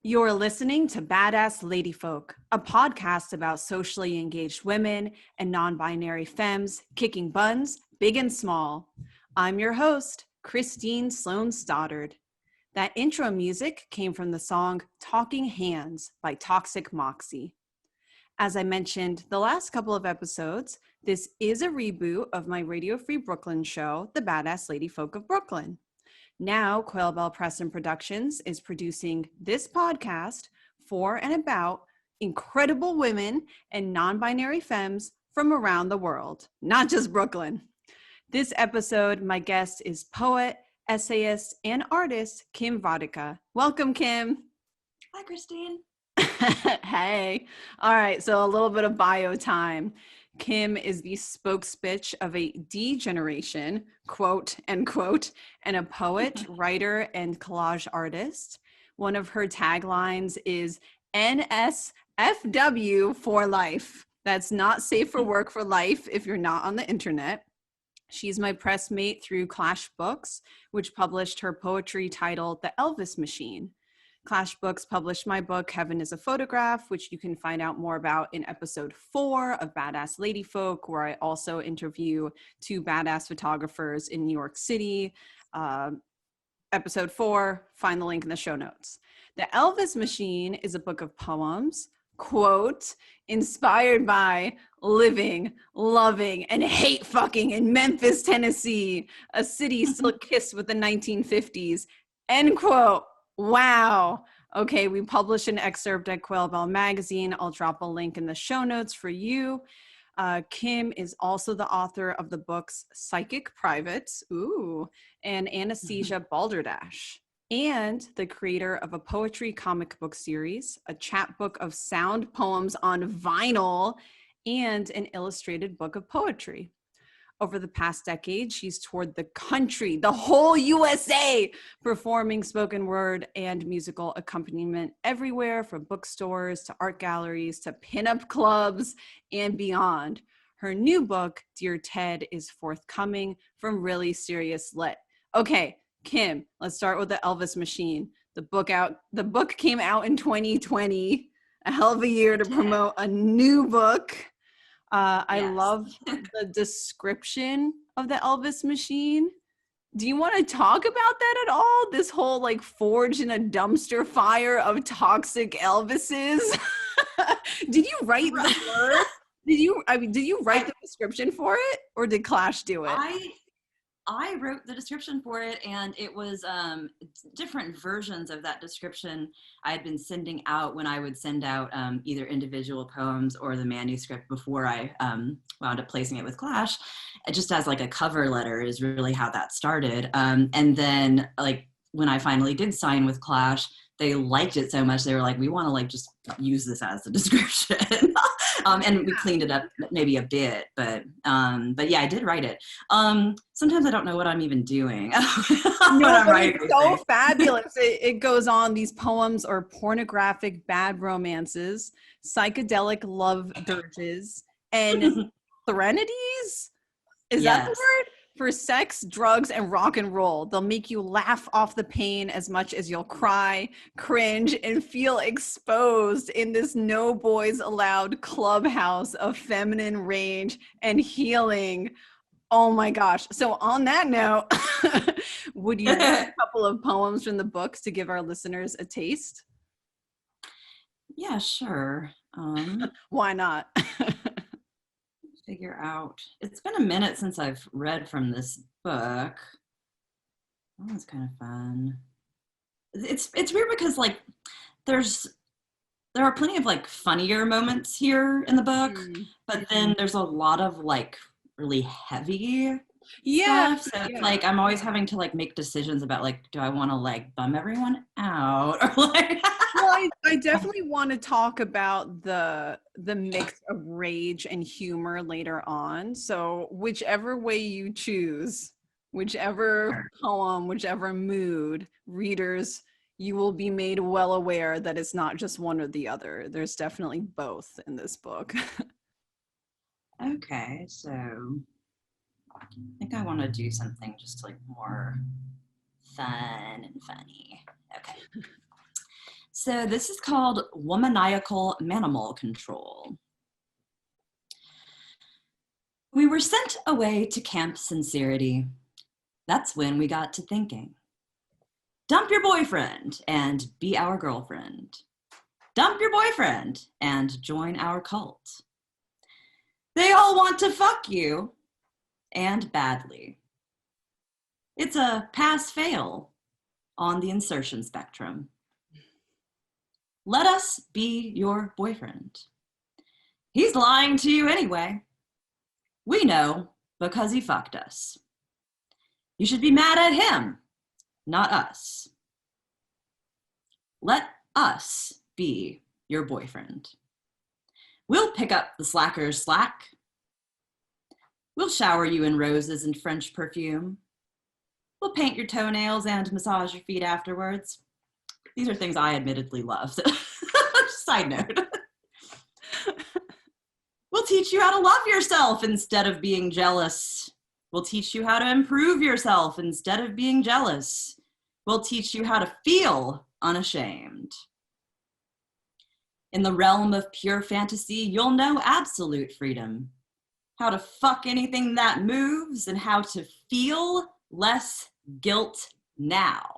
You're listening to Badass Ladyfolk, a podcast about socially engaged women and non-binary femmes kicking buns, big and small. I'm your host, Christine Sloan Stoddard. That intro music came from the song Talking Hands by Toxic Moxie. As I mentioned the last couple of episodes, this is a reboot of my Radio Free Brooklyn show, The Badass Ladyfolk of Brooklyn. Now, Quail Bell Press and Productions is producing this podcast for and about incredible women and non-binary femmes from around the world, not just Brooklyn. This episode, my guest is poet, essayist, and artist Kim Vodicka. Welcome, Kim. Hi, Christine. Hey. All right, so a little bit of bio time. Kim is the spokesbitch of a D generation, quote, end quote, and a poet, writer, and collage artist. One of her taglines is NSFW for life. That's not safe for work for life if you're not on the internet. She's my pressmate through Clash Books, which published her poetry titled The Elvis Machine. Clash Books published my book, Heaven is a Photograph, which you can find out more about in episode 4 of Badass Ladyfolk, where I also interview 2 badass photographers in New York City. Episode 4, find the link in the show notes. The Elvis Machine is a book of poems, quote, inspired by living, loving, and hate fucking in Memphis, Tennessee, a city still kissed with the 1950s, end quote. Wow. Okay, we published an excerpt at Quail Bell Magazine. I'll drop a link in the show notes for you. Kim is also the author of the books Psychic Privates, and Anesthesia Balderdash, and the creator of a poetry comic book series, a chapbook of sound poems on vinyl, and an illustrated book of poetry. Over the past decade, she's toured the country, the whole USA, performing spoken word and musical accompaniment everywhere from bookstores to art galleries to pinup clubs and beyond. Her new book, Dear Ted, is forthcoming from Really Serious Lit. Okay, Kim, let's start with the Elvis Machine. The book came out in 2020, a hell of a year to promote a new book. I love the description of the Elvis Machine. Do you want to talk about that at all? This whole like forged in a dumpster fire of toxic Elvises. Did you write the word? Did you write the description for it, or did Clash do it? I wrote the description for it, and it was different versions of that description I had been sending out when I would send out either individual poems or the manuscript before I wound up placing it with Clash. Just as like a cover letter is really how that started. And then like when I finally did sign with Clash, they liked it so much, they were like, we want to like just use this as the description. And we cleaned it up maybe a bit, but yeah, I did write it. Sometimes I don't know what I'm even doing. No, but it's so fabulous. It goes on, these poems are pornographic bad romances, psychedelic love dirges, and serenities? Is that the word? For sex, drugs, and rock and roll. They'll make you laugh off the pain as much as you'll cry, cringe, and feel exposed in this no boys allowed clubhouse of feminine rage and healing. Oh my gosh. So on that note, would you read a couple of poems from the books to give our listeners a taste? Yeah, sure. Why not? Figure out. It's been a minute since I've read from this book. That was kind of fun. It's weird because like there are plenty of like funnier moments here in the book, but then there's a lot of like really heavy stuff. So it's like I'm always having to like make decisions about like, do I want to like bum everyone out or like Well, I definitely want to talk about the mix of rage and humor later on. So whichever way you choose, whichever poem, whichever mood, readers, you will be made well aware that it's not just one or the other. There's definitely both in this book. Okay, so I think I want to do something just like more fun and funny. Okay. So this is called womaniacal manimal control. We were sent away to Camp Sincerity. That's when we got to thinking. Dump your boyfriend and be our girlfriend. Dump your boyfriend and join our cult. They all want to fuck you, and badly. It's a pass-fail on the insertion spectrum. Let us be your boyfriend. He's lying to you anyway. We know because he fucked us. You should be mad at him, not us. Let us be your boyfriend. We'll pick up the slacker's slack. We'll shower you in roses and French perfume. We'll paint your toenails and massage your feet afterwards. These are things I admittedly love. Side note. We'll teach you how to love yourself instead of being jealous. We'll teach you how to improve yourself instead of being jealous. We'll teach you how to feel unashamed. In the realm of pure fantasy, you'll know absolute freedom. How to fuck anything that moves and how to feel less guilt now.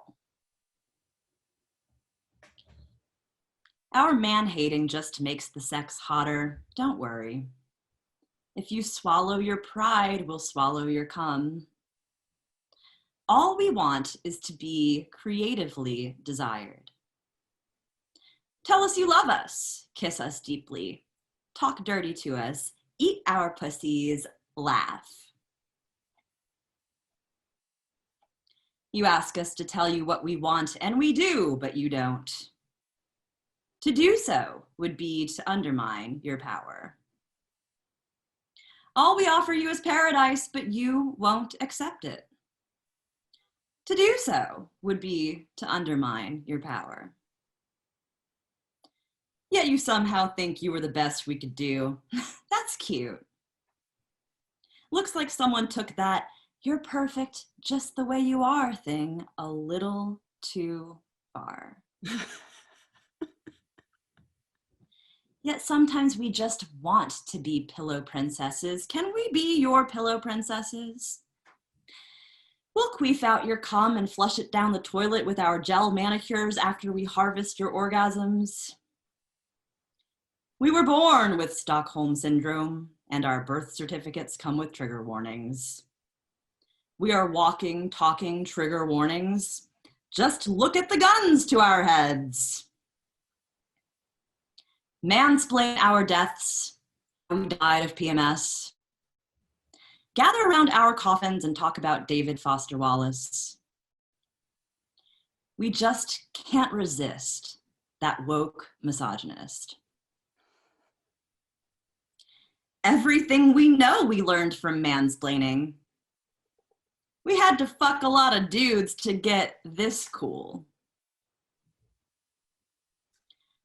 Our man-hating just makes the sex hotter. Don't worry. If you swallow your pride, we'll swallow your cum. All we want is to be creatively desired. Tell us you love us, kiss us deeply, talk dirty to us, eat our pussies, laugh. You ask us to tell you what we want, and we do, but you don't. To do so would be to undermine your power. All we offer you is paradise, but you won't accept it. To do so would be to undermine your power. Yet you somehow think you were the best we could do. That's cute. Looks like someone took that "you're perfect just the way you are" thing a little too far. Yet sometimes we just want to be pillow princesses. Can we be your pillow princesses? We'll queef out your cum and flush it down the toilet with our gel manicures after we harvest your orgasms. We were born with Stockholm Syndrome, and our birth certificates come with trigger warnings. We are walking, talking trigger warnings. Just look at the guns to our heads. Mansplain our deaths. We died of PMS. Gather around our coffins and talk about David Foster Wallace. We just can't resist that woke misogynist. Everything we know we learned from mansplaining. We had to fuck a lot of dudes to get this cool.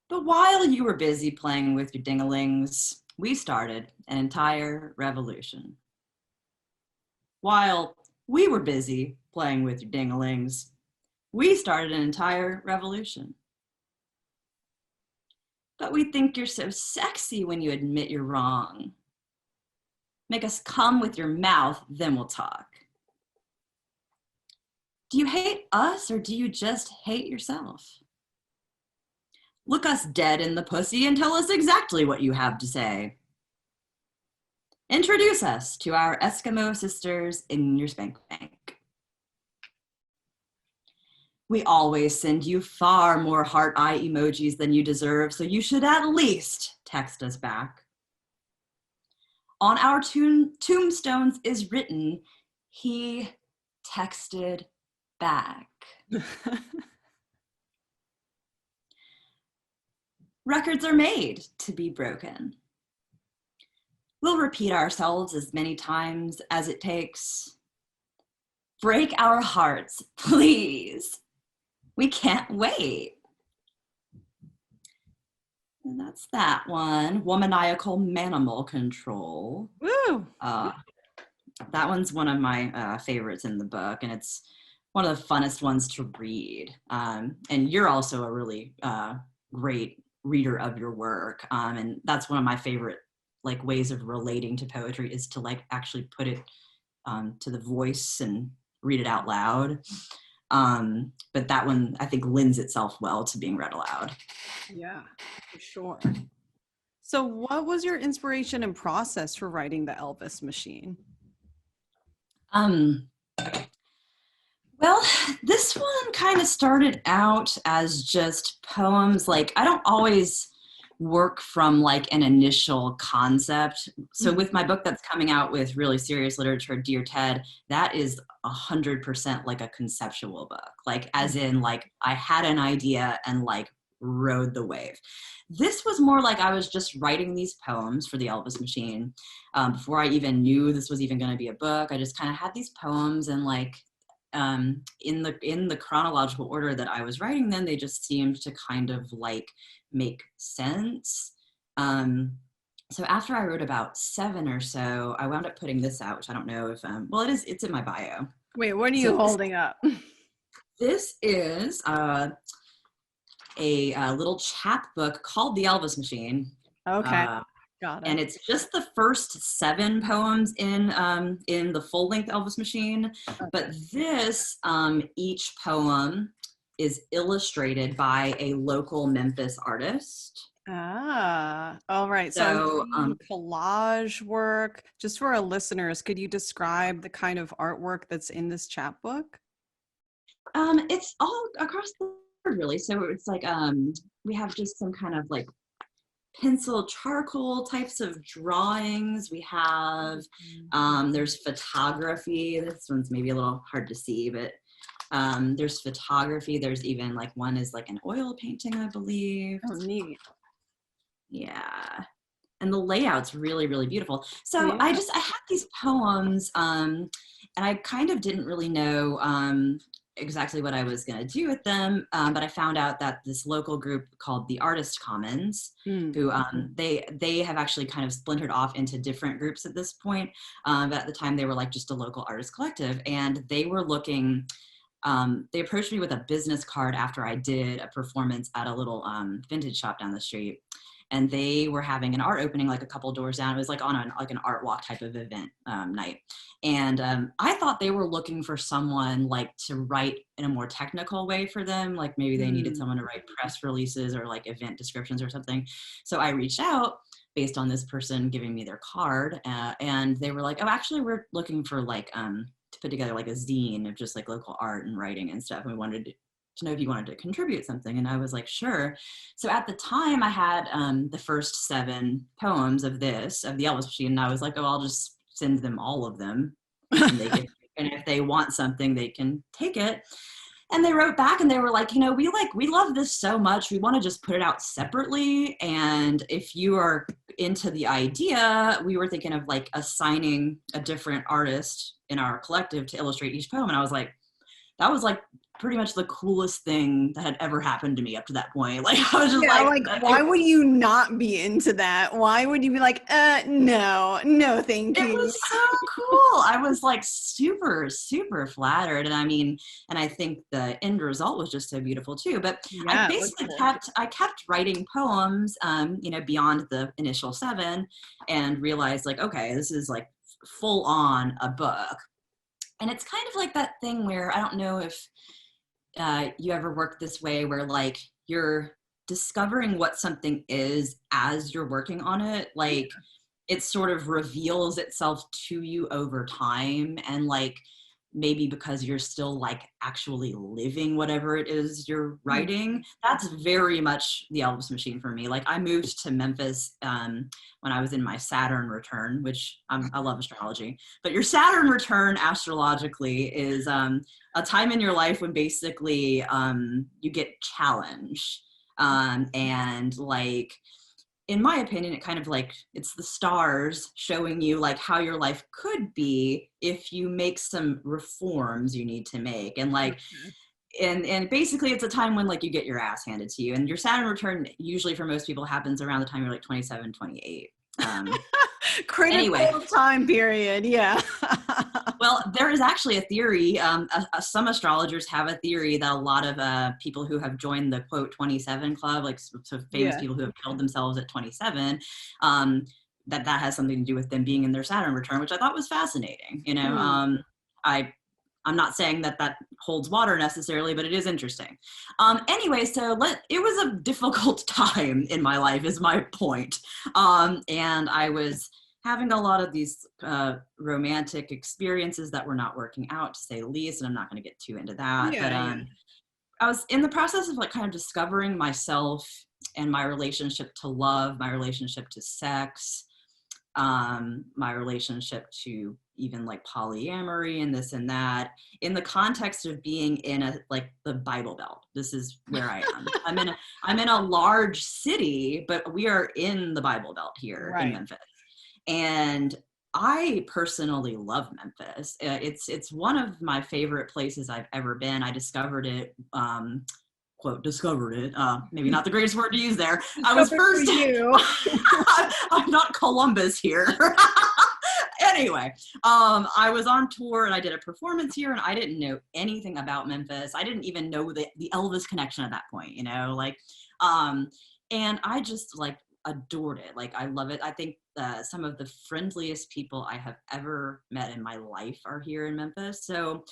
But while you were busy playing with your dingalings, we started an entire revolution. While we were busy playing with your dingalings, we started an entire revolution. But we think you're so sexy when you admit you're wrong. Make us come with your mouth, then we'll talk. Do you hate us or do you just hate yourself? Look us dead in the pussy and tell us exactly what you have to say. Introduce us to our Eskimo sisters in your spank bank. We always send you far more heart eye emojis than you deserve, so you should at least text us back. On our tombstones is written, "He texted back." Records are made to be broken. We'll repeat ourselves as many times as it takes. Break our hearts, please. We can't wait. And that's that one, womaniacal manimal control. Woo! That one's one of my favorites in the book, and it's one of the funnest ones to read. And you're also a really great reader of your work. And that's one of my favorite like ways of relating to poetry, is to like actually put it to the voice and read it out loud. But that one I think lends itself well to being read aloud. Yeah, for sure. So what was your inspiration and process for writing the Elvis Machine? Well, this one kind of started out as just poems. Like, I don't always work from like an initial concept. So with my book that's coming out with Really Serious Literature, Dear Ted, that is 100% like a conceptual book. Like, as in like I had an idea and like rode the wave. This was more like I was just writing these poems for the Elvis Machine. Before I even knew this was even going to be a book, I just kind of had these poems, and like in the chronological order that I was writing them, they just seemed to kind of like make sense. So after I wrote about 7 or so, I wound up putting this out, which I don't know if well, it's in my bio. Wait, what are you holding up? This is a little chapbook called The Elvis Machine. Okay. Got it. And it's just the first 7 poems in the full-length Elvis Machine. Okay. But this, each poem is illustrated by a local Memphis artist. Ah, all right. So collage work. Just for our listeners, could you describe the kind of artwork that's in this chapbook? It's all across the board, really. So it's like we have just some kind of like pencil charcoal types of drawings. We have there's photography. This one's maybe a little hard to see, but there's photography. There's even like one is like an oil painting, I believe. Oh, neat. Yeah. And the layout's really, really beautiful. So yeah. I had these poems, and I kind of didn't really know exactly what I was going to do with them. But I found out that this local group called the Artist Commons, who they have actually kind of splintered off into different groups at this point. But at the time they were like just a local artist collective, and they were looking, they approached me with a business card after I did a performance at a little vintage shop down the street. And they were having an art opening like a couple doors down. It was like on an art walk type of event night. And I thought they were looking for someone like to write in a more technical way for them. Like maybe they needed someone to write press releases or like event descriptions or something. So I reached out based on this person giving me their card. And they were like, oh, actually we're looking for like, to put together like a zine of just like local art and writing and stuff. And we wanted to know if you wanted to contribute something. And I was like, sure. So at the time I had the first 7 poems of the Elvis Machine. And I was like, oh, I'll just send them all of them. And they can, and if they want something, they can take it. And they wrote back and they were like, you know, we love this so much. We want to just put it out separately. And if you are into the idea, we were thinking of like assigning a different artist in our collective to illustrate each poem. And I was like, that was like pretty much the coolest thing that had ever happened to me up to that point. Like I was just like why would you not be into that? Why would you be like, no, thank you. It was so cool. I was like super, super flattered. And I mean, and I think the end result was just so beautiful too. But I basically kept writing poems, you know, beyond the initial 7, and realized like, okay, this is like full on a book. And it's kind of like that thing where I don't know if you ever work this way, where like you're discovering what something is as you're working on it. Like it sort of reveals itself to you over time. And like maybe because you're still like actually living whatever it is you're writing. That's very much the Elvis Machine for me. Like I moved to Memphis when I was in my Saturn return, which I love astrology, but your Saturn return astrologically is a time in your life when basically you get challenged. And like, in my opinion, it kind of like, it's the stars showing you like how your life could be if you make some reforms you need to make. And like, and basically it's a time when like you get your ass handed to you, and your Saturn return usually for most people happens around the time you're like 27, 28. Critical Anyway. time period. Yeah. Well, there is actually a theory. Some astrologers have a theory that a lot of people who have joined the quote 27 club, like so famous people who have killed themselves at 27, that has something to do with them being in their Saturn return, which I thought was fascinating. You know, I'm not saying that holds water necessarily, but it is interesting. Anyway, so it was a difficult time in my life, is my point. And I was having a lot of these romantic experiences that were not working out, to say the least, and I'm not going to get too into that. I was in the process of like kind of discovering myself and my relationship to love, my relationship to sex, my relationship to even like polyamory and this and that, in the context of being in the Bible Belt. This is where I am. I'm in a large city, but we are in the Bible Belt here in Memphis. And I personally love Memphis. It's one of my favorite places I've ever been. I discovered it, quote, discovered it. Maybe not the greatest word to use there. I was first. I'm not Columbus here. Anyway, I was on tour and I did a performance here, and I didn't know anything about Memphis. I didn't even know the Elvis connection at that point, you know, and I just like adored it. Like, I love it. I think some of the friendliest people I have ever met in my life are here in Memphis. So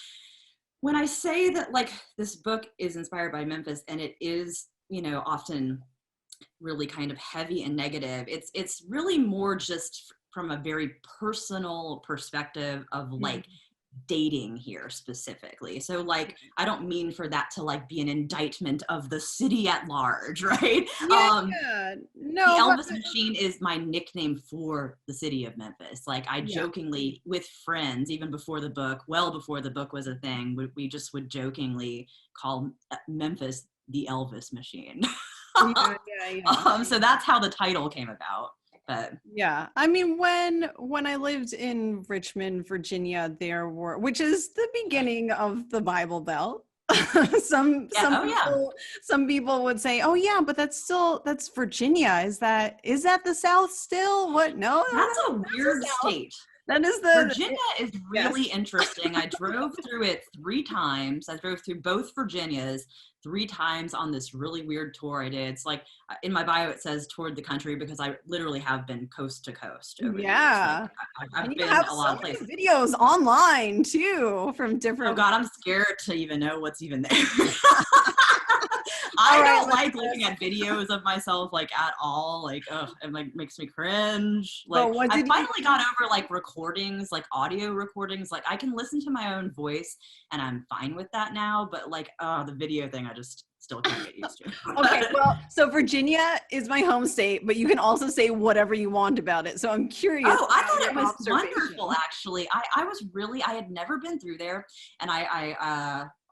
when I say that like this book is inspired by Memphis, and it is, you know, often really kind of heavy and negative, it's really more just from a very personal perspective of like dating here specifically. So like, I don't mean for that to like be an indictment of the city at large, right? No, the Elvis Machine is my nickname for the city of Memphis. Like, I jokingly with friends, even before the book, well before the book was a thing, we just would jokingly call Memphis the Elvis Machine. So that's how the title came about. But yeah, I mean, when I lived in Richmond, Virginia, which is the beginning of the Bible Belt. Some people would say, oh yeah, but that's Virginia. Is that the South still? What? No, that's a weird state. That is Virginia is really interesting. I drove through it 3 times. I drove through both Virginias 3 times on this really weird tour I did. It's like, in my bio it says toured the country, because I literally have been coast to coast over the years. Like, I've been a lot of places. Videos online too from different. Oh God, I'm scared to even know what's even there. I don't like looking at videos of myself like at all. Like, it like makes me cringe. Like, I finally got over like recordings, like audio recordings. Like, I can listen to my own voice and I'm fine with that now. But like, the video thing, I just still can't get used to. Okay, well, so Virginia is my home state, but you can also say whatever you want about it. So I'm curious. Oh, I thought it was wonderful, actually. I had never been through there, and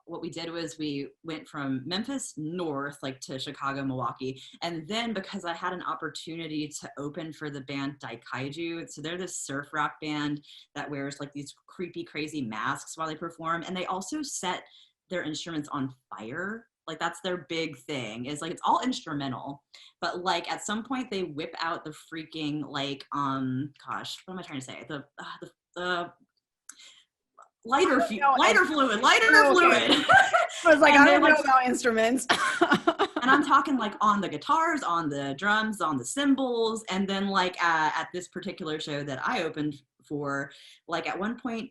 what we did was we went from Memphis north, like to Chicago, Milwaukee. And then because I had an opportunity to open for the band Daikaiju, so they're this surf rock band that wears like these creepy, crazy masks while they perform. And they also set their instruments on fire. Like, that's their big thing, is like, it's all instrumental, but like at some point they whip out the freaking like, gosh, what am I trying to say? The lighter fluid. I was like, I don't know about instruments. And I'm talking like on the guitars, on the drums, on the cymbals. And then like at this particular show that I opened for, like at one point,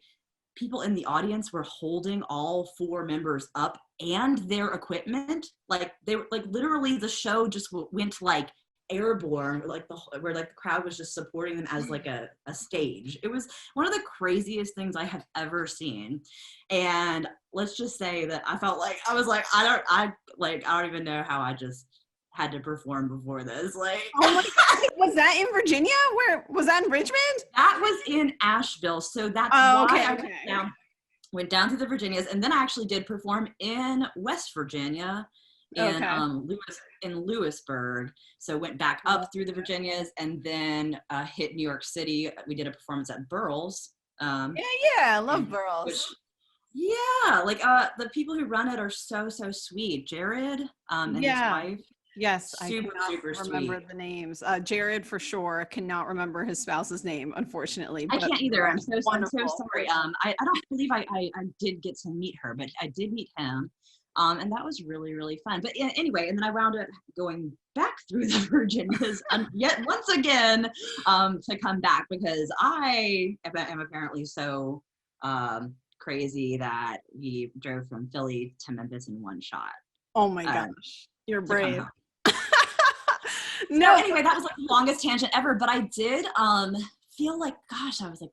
people in the audience were holding all 4 members up and their equipment. Like, they were like, literally the show just went like airborne, like where like the crowd was just supporting them as like a stage. It was one of the craziest things I have ever seen. And let's just say that I felt like, I was like, I don't even know how I just had to perform before this. Like, oh my God. Was that in Virginia? Where was that, in Richmond? That was in Asheville. So that's why I went down to the Virginias, and then I actually did perform in West Virginia, in Lewisburg. So went back up through the Virginias, and then hit New York City. We did a performance at Burl's. I love Burl's. The people who run it are so sweet. Jared and his wife. Yes, I Super, cannot super remember sweet. the names. Jared for sure cannot remember his spouse's name, unfortunately. I But can't either. I'm so wonderful sorry. person. I don't believe I did get to meet her, but I did meet him. And that was really, really fun. But anyway, and then I wound up going back through the Virginias yet once again to come back because I am apparently so crazy that we drove from Philly to Memphis in one shot Oh my uh, gosh, you're to come brave. home. So No, anyway, that was like the longest tangent ever, but I did feel like, gosh, I was like,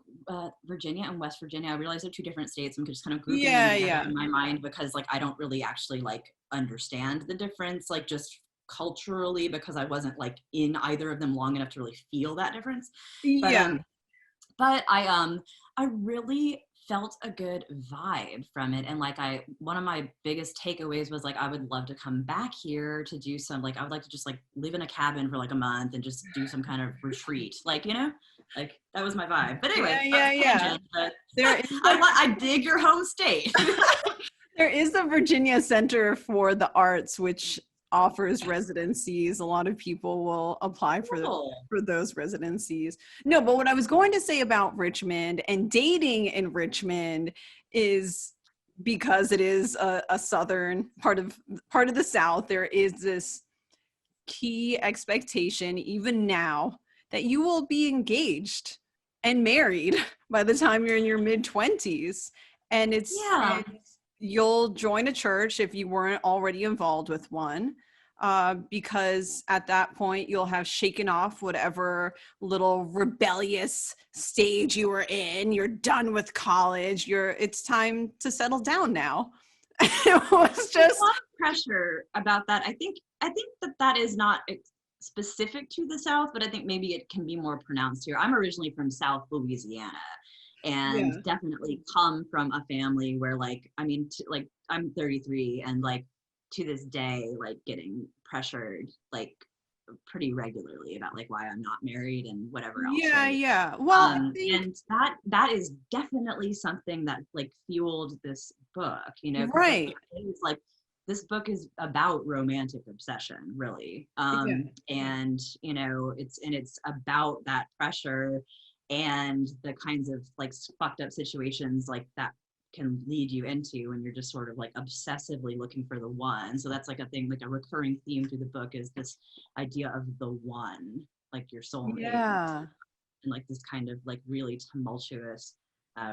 Virginia and West Virginia, I realized they're two different states. I'm just kind of grouping them yeah, together yeah, in my mind because like I don't really actually like understand the difference, like just culturally, because I wasn't like in either of them long enough to really feel that difference. But yeah. I really felt a good vibe from it. And like one of my biggest takeaways was like, I would love to come back here to do some, like, I would like to just like live in a cabin for like a month and just do some kind of retreat. Like, you know, like that was my vibe. But anyway, Yeah, yeah, yeah. tangent, but There is I dig your home state. there is the Virginia Center for the Arts, which offers residencies. A lot of people will apply Cool. for those residencies. No, but what I was going to say about Richmond and dating in Richmond is because it is a southern part of the South. There is this key expectation, even now, that you will be engaged and married by the time you're in your mid-20s. And Yeah. you'll join a church if you weren't already involved with one, because at that point you'll have shaken off whatever little rebellious stage you were in. You're done with college. It's time to settle down now. It was just A lot of pressure about that. I think that is not specific to the South, but I think maybe it can be more pronounced here. I'm originally from South Louisiana, and yeah. definitely come from a family where, like, I mean, like I'm 33, and like to this day, like getting pressured like pretty regularly about like why I'm not married and whatever else, Yeah, right? yeah. Well, I think And that is definitely something that like fueled this book, you know, because like right. it's like this book is about romantic obsession, really. Yeah. And you know, it's about that pressure and the kinds of like fucked up situations like that can lead you into when you're just sort of like obsessively looking for the one. So that's like a thing, like a recurring theme through the book is this idea of the one, like your soulmate, Yeah. and like this kind of like really tumultuous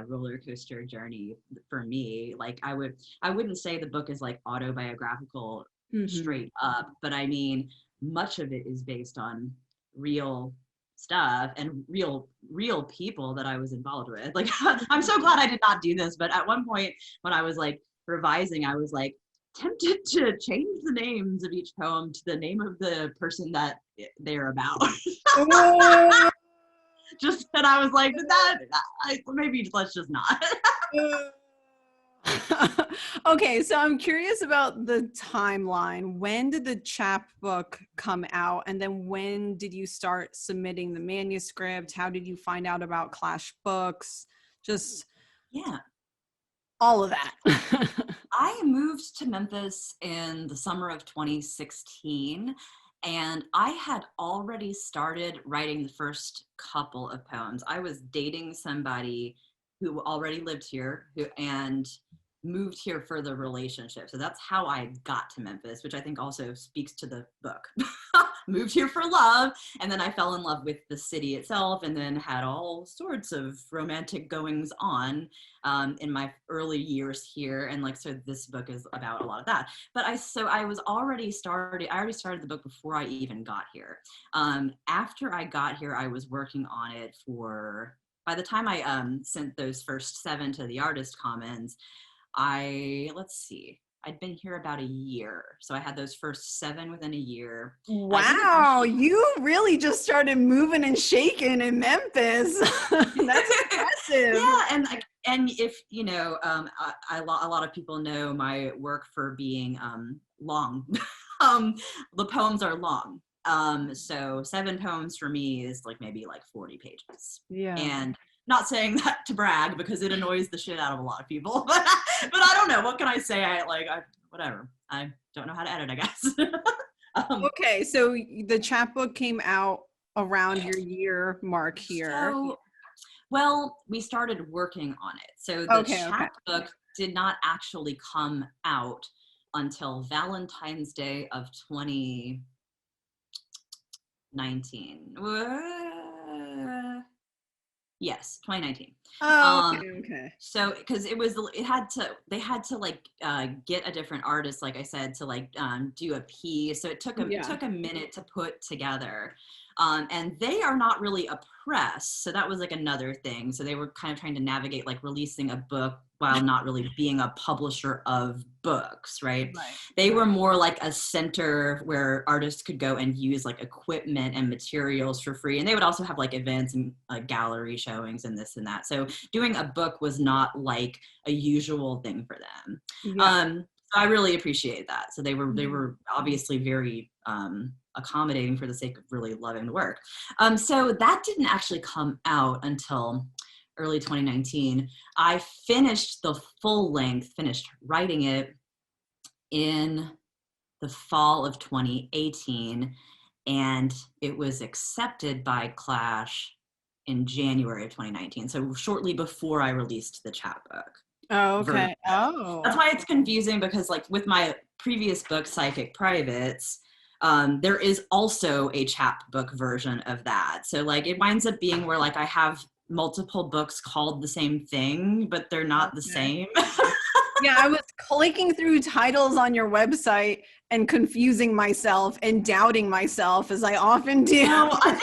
roller coaster journey for me. Like I wouldn't say the book is like autobiographical Hmm. straight up, but I mean much of it is based on real stuff and real people that I was involved with. Like I'm so glad I did not do this, but at one point when I was like revising, I was like tempted to change the names of each poem to the name of the person that they're about. Oh. Just that I was like, maybe let's just not. Okay, so I'm curious about the timeline. When did the chapbook come out? And then when did you start submitting the manuscript? How did you find out about Clash Books? Just Yeah. all of that. I moved to Memphis in the summer of 2016, and I had already started writing the first couple of poems. I was dating somebody who already lived here and moved here for the relationship. So that's how I got to Memphis, which I think also speaks to the book. Moved here for love, and then I fell in love with the city itself, and then had all sorts of romantic goings on in my early years here. And like, so this book is about a lot of that. But I already started the book before I even got here. After I got here, I was working on it by the time I sent those first 7 to the Artist Commons, I'd been here about a year. So I had those first 7 within a year. Wow, you really just started moving and shaking in Memphis. That's impressive. Yeah, and if you know, a lot of people know my work for being long. The poems are long. So 7 poems for me is like maybe like 40 pages. Yeah. And not saying that to brag because it annoys the shit out of a lot of people, but I don't know. What can I say? Whatever. I don't know how to edit, I guess. Okay, so the chapbook came out around your year mark here. So, well, we started working on it. So the Okay. chapbook did not actually come out until Valentine's Day of 2019. Yes, 2019. Oh, okay. So because they had to like get a different artist, like I said, to like do a piece. So it took a minute to put together. And they are not really a press, so that was like another thing. So they were kind of trying to navigate like releasing a book while not really being a publisher of books, right? They were more like a center where artists could go and use like equipment and materials for free, and they would also have like events and gallery showings and this and that. So doing a book was not like a usual thing for them. So I really appreciate that. So they were obviously very accommodating for the sake of really loving the work. So that didn't actually come out until early 2019. I finished the full length, finished writing it in the fall of 2018, and it was accepted by Clash in January of 2019. So shortly before I released the chapbook. Oh, okay. Oh. That's why it's confusing, because like with my previous book, Psychic Privates, there is also a chapbook version of that. So like it winds up being where like I have multiple books called the same thing, but they're not the same. Yeah, I was clicking through titles on your website and confusing myself and doubting myself, as I often do. No, I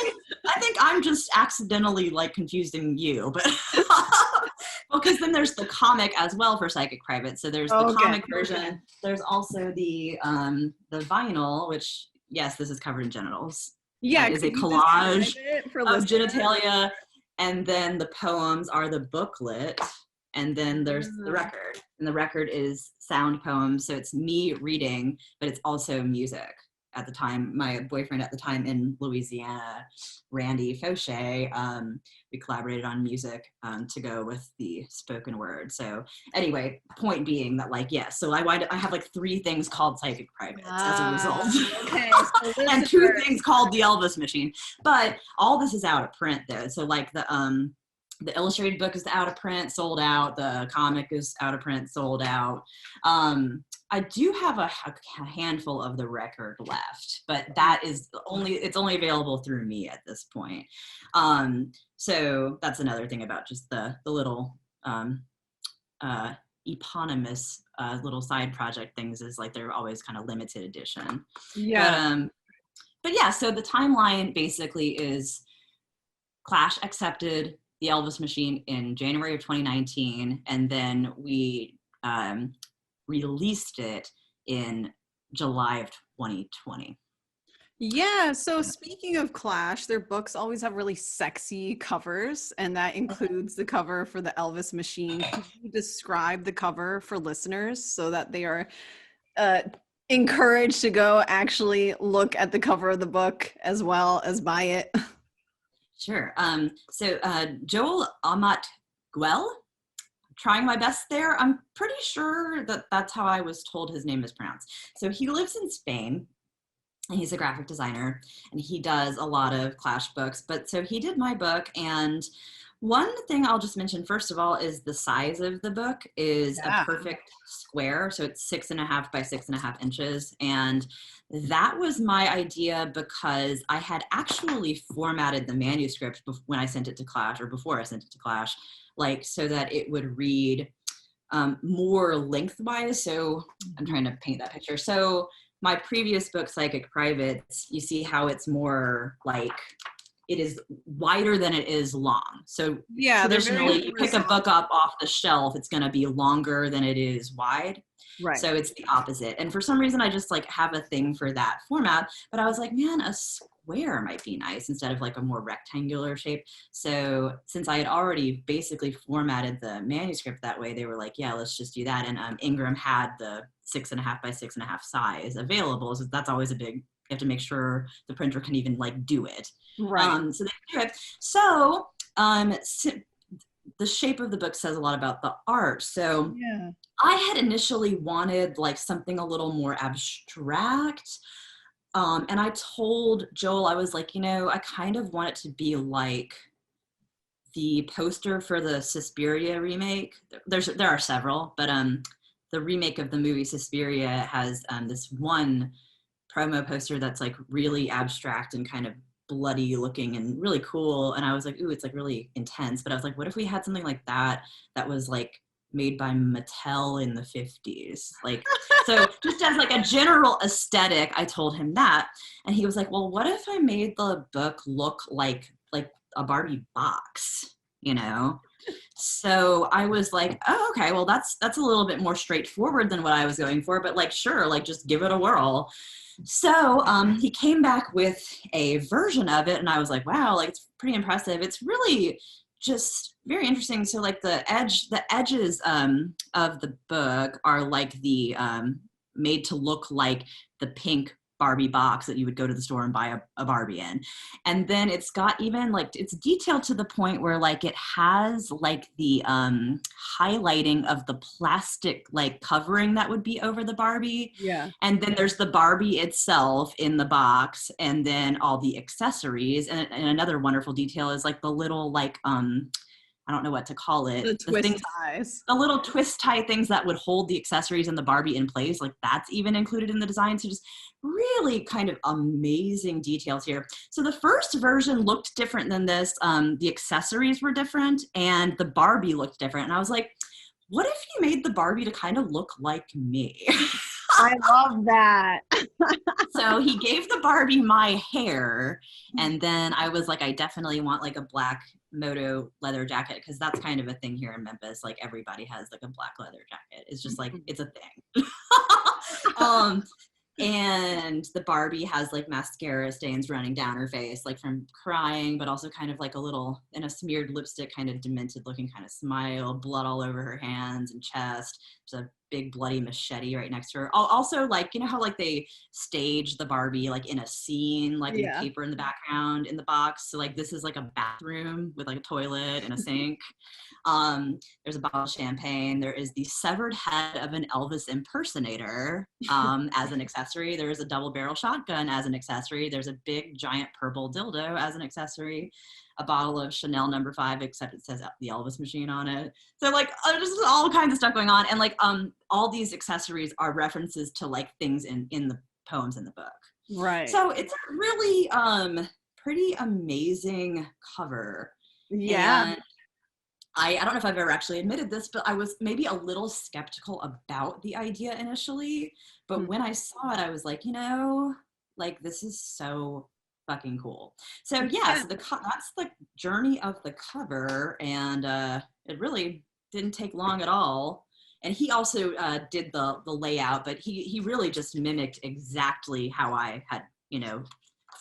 think I'm just accidentally like confusing you, but well, because then there's the comic as well for Psychic Private. So there's the comic version. There's also the vinyl, which yes, this is covered in genitals. Yeah, is a collage of genitalia, and then the poems are the booklet. And then there's the record, and the record is sound poems. So it's me reading, but it's also music. At the time, my boyfriend at the time in Louisiana, Randy Fauché, we collaborated on music to go with the spoken word. So anyway, point being that like, yes, so I have like 3 things called Psychic Privates as a result. Okay. So and 2 things called the Elvis Machine. But all this is out of print though. So like the illustrated book is out of print, sold out. The comic is out of print, sold out. I do have a handful of the record left, but that is it's only available through me at this point. So that's another thing about just the little eponymous little side project things, is like they're always kind of limited edition. Yeah. But yeah, so the timeline basically is Clash accepted the Elvis Machine in January of 2019, and then we released it in July of 2020. Yeah, so speaking of Clash, their books always have really sexy covers, and that includes the cover for the Elvis Machine. Can you describe the cover for listeners so that they are encouraged to go actually look at the cover of the book as well as buy it? Sure. So Joel Amat Guel, trying my best there. I'm pretty sure that that's how I was told his name is pronounced. So he lives in Spain, and he's a graphic designer, and he does a lot of Clash books. But so he did my book, and one thing I'll just mention first of all is the size of the book is a perfect square. So it's 6.5 by 6.5 inches. And that was my idea because I had actually formatted the manuscript when I sent it to Clash, or before I sent it to Clash, like so that it would read more lengthwise. So I'm trying to paint that picture. So my previous book, Psychic Privates, you see how it's more like, it is wider than it is long. So yeah, traditionally you pick a book up off the shelf, it's going to be longer than it is wide. Right. So it's the opposite. And for some reason, I just like have a thing for that format, but I was like, man, a square might be nice instead of like a more rectangular shape. So since I had already basically formatted the manuscript that way, they were like, yeah, let's just do that. And Ingram had the 6.5 by 6.5 size available. So that's always a big, you have to make sure the printer can even like do it. Right. So they do it. So the shape of the book says a lot about the art. So I had initially wanted like something a little more abstract. And I told Joel, I was like, I kind of want it to be like the poster for the Suspiria remake. There are several, but the remake of the movie Suspiria has this one promo poster that's like really abstract and kind of bloody looking and really cool. And I was like, ooh, it's like really intense. But I was like, what if we had something like that was like made by Mattel in the 50s? Like, so just as like a general aesthetic, I told him that. And he was like, well, what if I made the book look like a Barbie box, So I was like, oh, okay, well, that's a little bit more straightforward than what I was going for, but like, sure, like just give it a whirl. So he came back with a version of it, and I was like, wow, like it's pretty impressive. It's really just very interesting. So like the edges of the book are like the made to look like the pink Barbie box that you would go to the store and buy a Barbie in. And then it's got even like, it's detailed to the point where like it has like the highlighting of the plastic like covering that would be over the Barbie. Yeah. And then there's the Barbie itself in the box, and then all the accessories. And another wonderful detail is like the little like, I don't know what to call it. The twist ties. The little twist tie things that would hold the accessories and the Barbie in place. Like that's even included in the design. So just really kind of amazing details here. So the first version looked different than this. The accessories were different and the Barbie looked different. And I was like, what if you made the Barbie to kind of look like me? I love that. So he gave the Barbie my hair, and then I was like, I definitely want like a black moto leather jacket, because that's kind of a thing here in Memphis. Like everybody has like a black leather jacket. It's just like, it's a thing. And the Barbie has like mascara stains running down her face, like from crying, but also kind of like a little, in a smeared lipstick, kind of demented looking kind of smile, blood all over her hands and chest. There's a big bloody machete right next to her. Also, like, how like they stage the Barbie like in a scene, like in paper in the background in the box. So like this is like a bathroom with like a toilet and a sink. There's a bottle of champagne. There is the severed head of an Elvis impersonator as an accessory. There is a double barrel shotgun as an accessory. There's a big giant purple dildo as an accessory. A bottle of Chanel No. 5, except it says the Elvis Machine on it. So like there's just all kinds of stuff going on, and like all these accessories are references to like things in the poems in the book. Right. So it's a really pretty amazing cover. Yeah. And I don't know if I've ever actually admitted this, but I was maybe a little skeptical about the idea initially. But when I saw it, I was like, like this is so fucking cool. So yeah, so that's the journey of the cover, and it really didn't take long at all. And he also did the layout, but he really just mimicked exactly how I had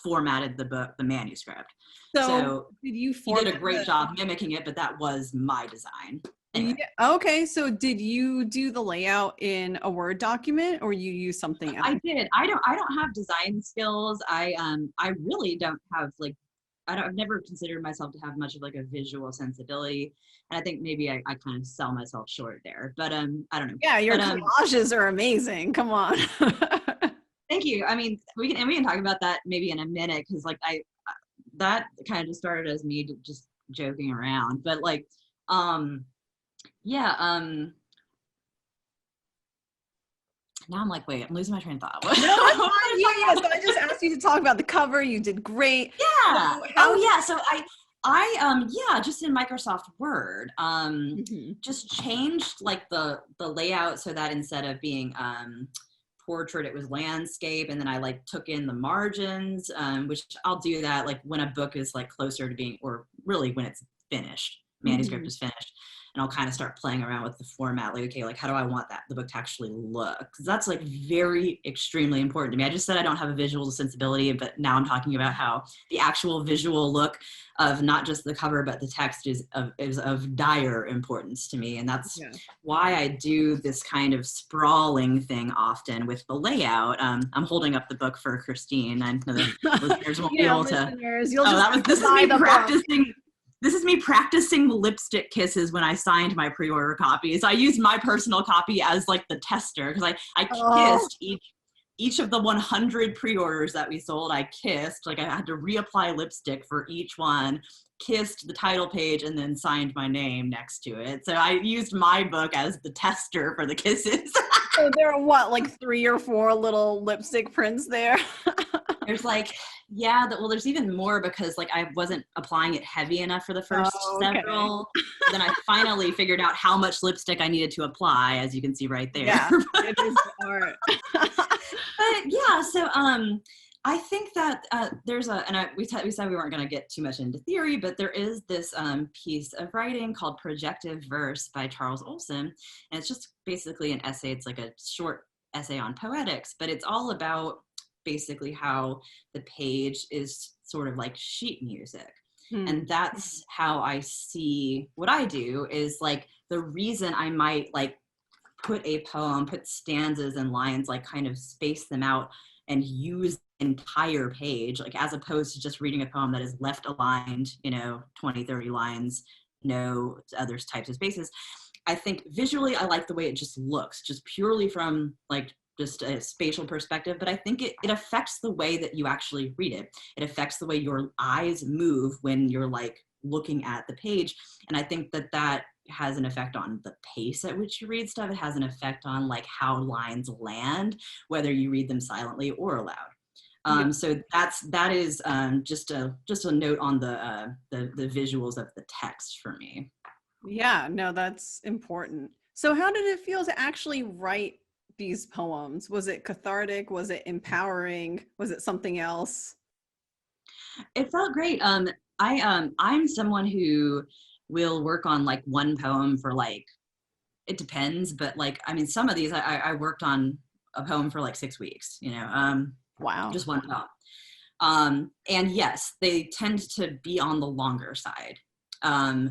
formatted the book, the manuscript. So he did a great job mimicking it, but that was my design. Anyway. Yeah. Okay, so did you do the layout in a Word document, or you use something else? I did. I don't have design skills. I really don't have like, I've never considered myself to have much of like a visual sensibility, and I think maybe I kind of sell myself short there. But I don't know. Yeah, your collages are amazing. Come on. Thank you. I mean, we can talk about that maybe in a minute, because like that kind of just started as me just joking around, but like yeah. Now I'm like, wait, I'm losing my train of thought. No, that's fine. Yeah. So I just asked you to talk about the cover. You did great. Yeah. So I just in Microsoft Word, just changed like the layout so that instead of being portrait, it was landscape, and then I like took in the margins, which I'll do that like when a book is like closer to being, or really when it's finished, manuscript is finished. And I'll kind of start playing around with the format. Like, okay, like how do I want the book to actually look? Because that's like very extremely important to me. I just said I don't have a visual sensibility, but now I'm talking about how the actual visual look of not just the cover, but the text is of dire importance to me. And that's why I do this kind of sprawling thing often with the layout. I'm holding up the book for Christine. I know the listeners won't be able to. This is me practicing lipstick kisses when I signed my pre-order copies. I used my personal copy as like the tester, because I kissed each of the 100 pre-orders that we sold, I kissed, like I had to reapply lipstick for each one, kissed the title page, and then signed my name next to it. So I used my book as the tester for the kisses. So there are what, like 3 or 4 little lipstick prints there? There's like, yeah, well, there's even more because like I wasn't applying it heavy enough for the first several. Then I finally figured out how much lipstick I needed to apply, as you can see right there. Yeah, it is art. But yeah, so I think that there's we said we weren't going to get too much into theory, but there is this piece of writing called Projective Verse by Charles Olson, and it's just basically an essay. It's like a short essay on poetics, but it's all about basically how the page is sort of like sheet music. And that's how I see what I do, is like the reason I might like put a poem, put stanzas and lines, like kind of space them out and use the entire page, like as opposed to just reading a poem that is left aligned, 20, 30 lines, no other types of spaces. I think visually I like the way it just looks, just purely from like just a spatial perspective, but I think it affects the way that you actually read it. It affects the way your eyes move when you're like looking at the page. And I think that has an effect on the pace at which you read stuff. It has an effect on like how lines land, whether you read them silently or aloud. So that is just a note on the visuals of the text for me. Yeah, no, that's important. So how did it feel to actually write these poems? Was it cathartic? Was it empowering? Was it something else? It felt great. I'm someone who will work on like one poem for like, it depends, but like, I mean, some of these I worked on a poem for like 6 weeks, Wow. just one poem. And yes, they tend to be on the longer side.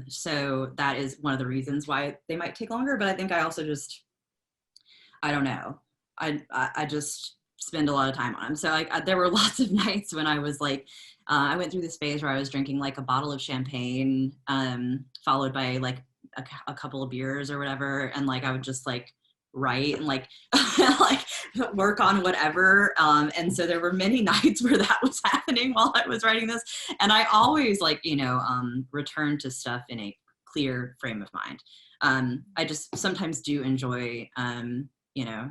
So that is one of the reasons why they might take longer, but I think I also just, I don't know. I just spend a lot of time on them. So there were lots of nights when I was like, I went through this phase where I was drinking like a bottle of champagne, followed by like a couple of beers or whatever. And like, I would just like write and like, like work on whatever. And so there were many nights where that was happening while I was writing this. And I always like, return to stuff in a clear frame of mind. I just sometimes do enjoy,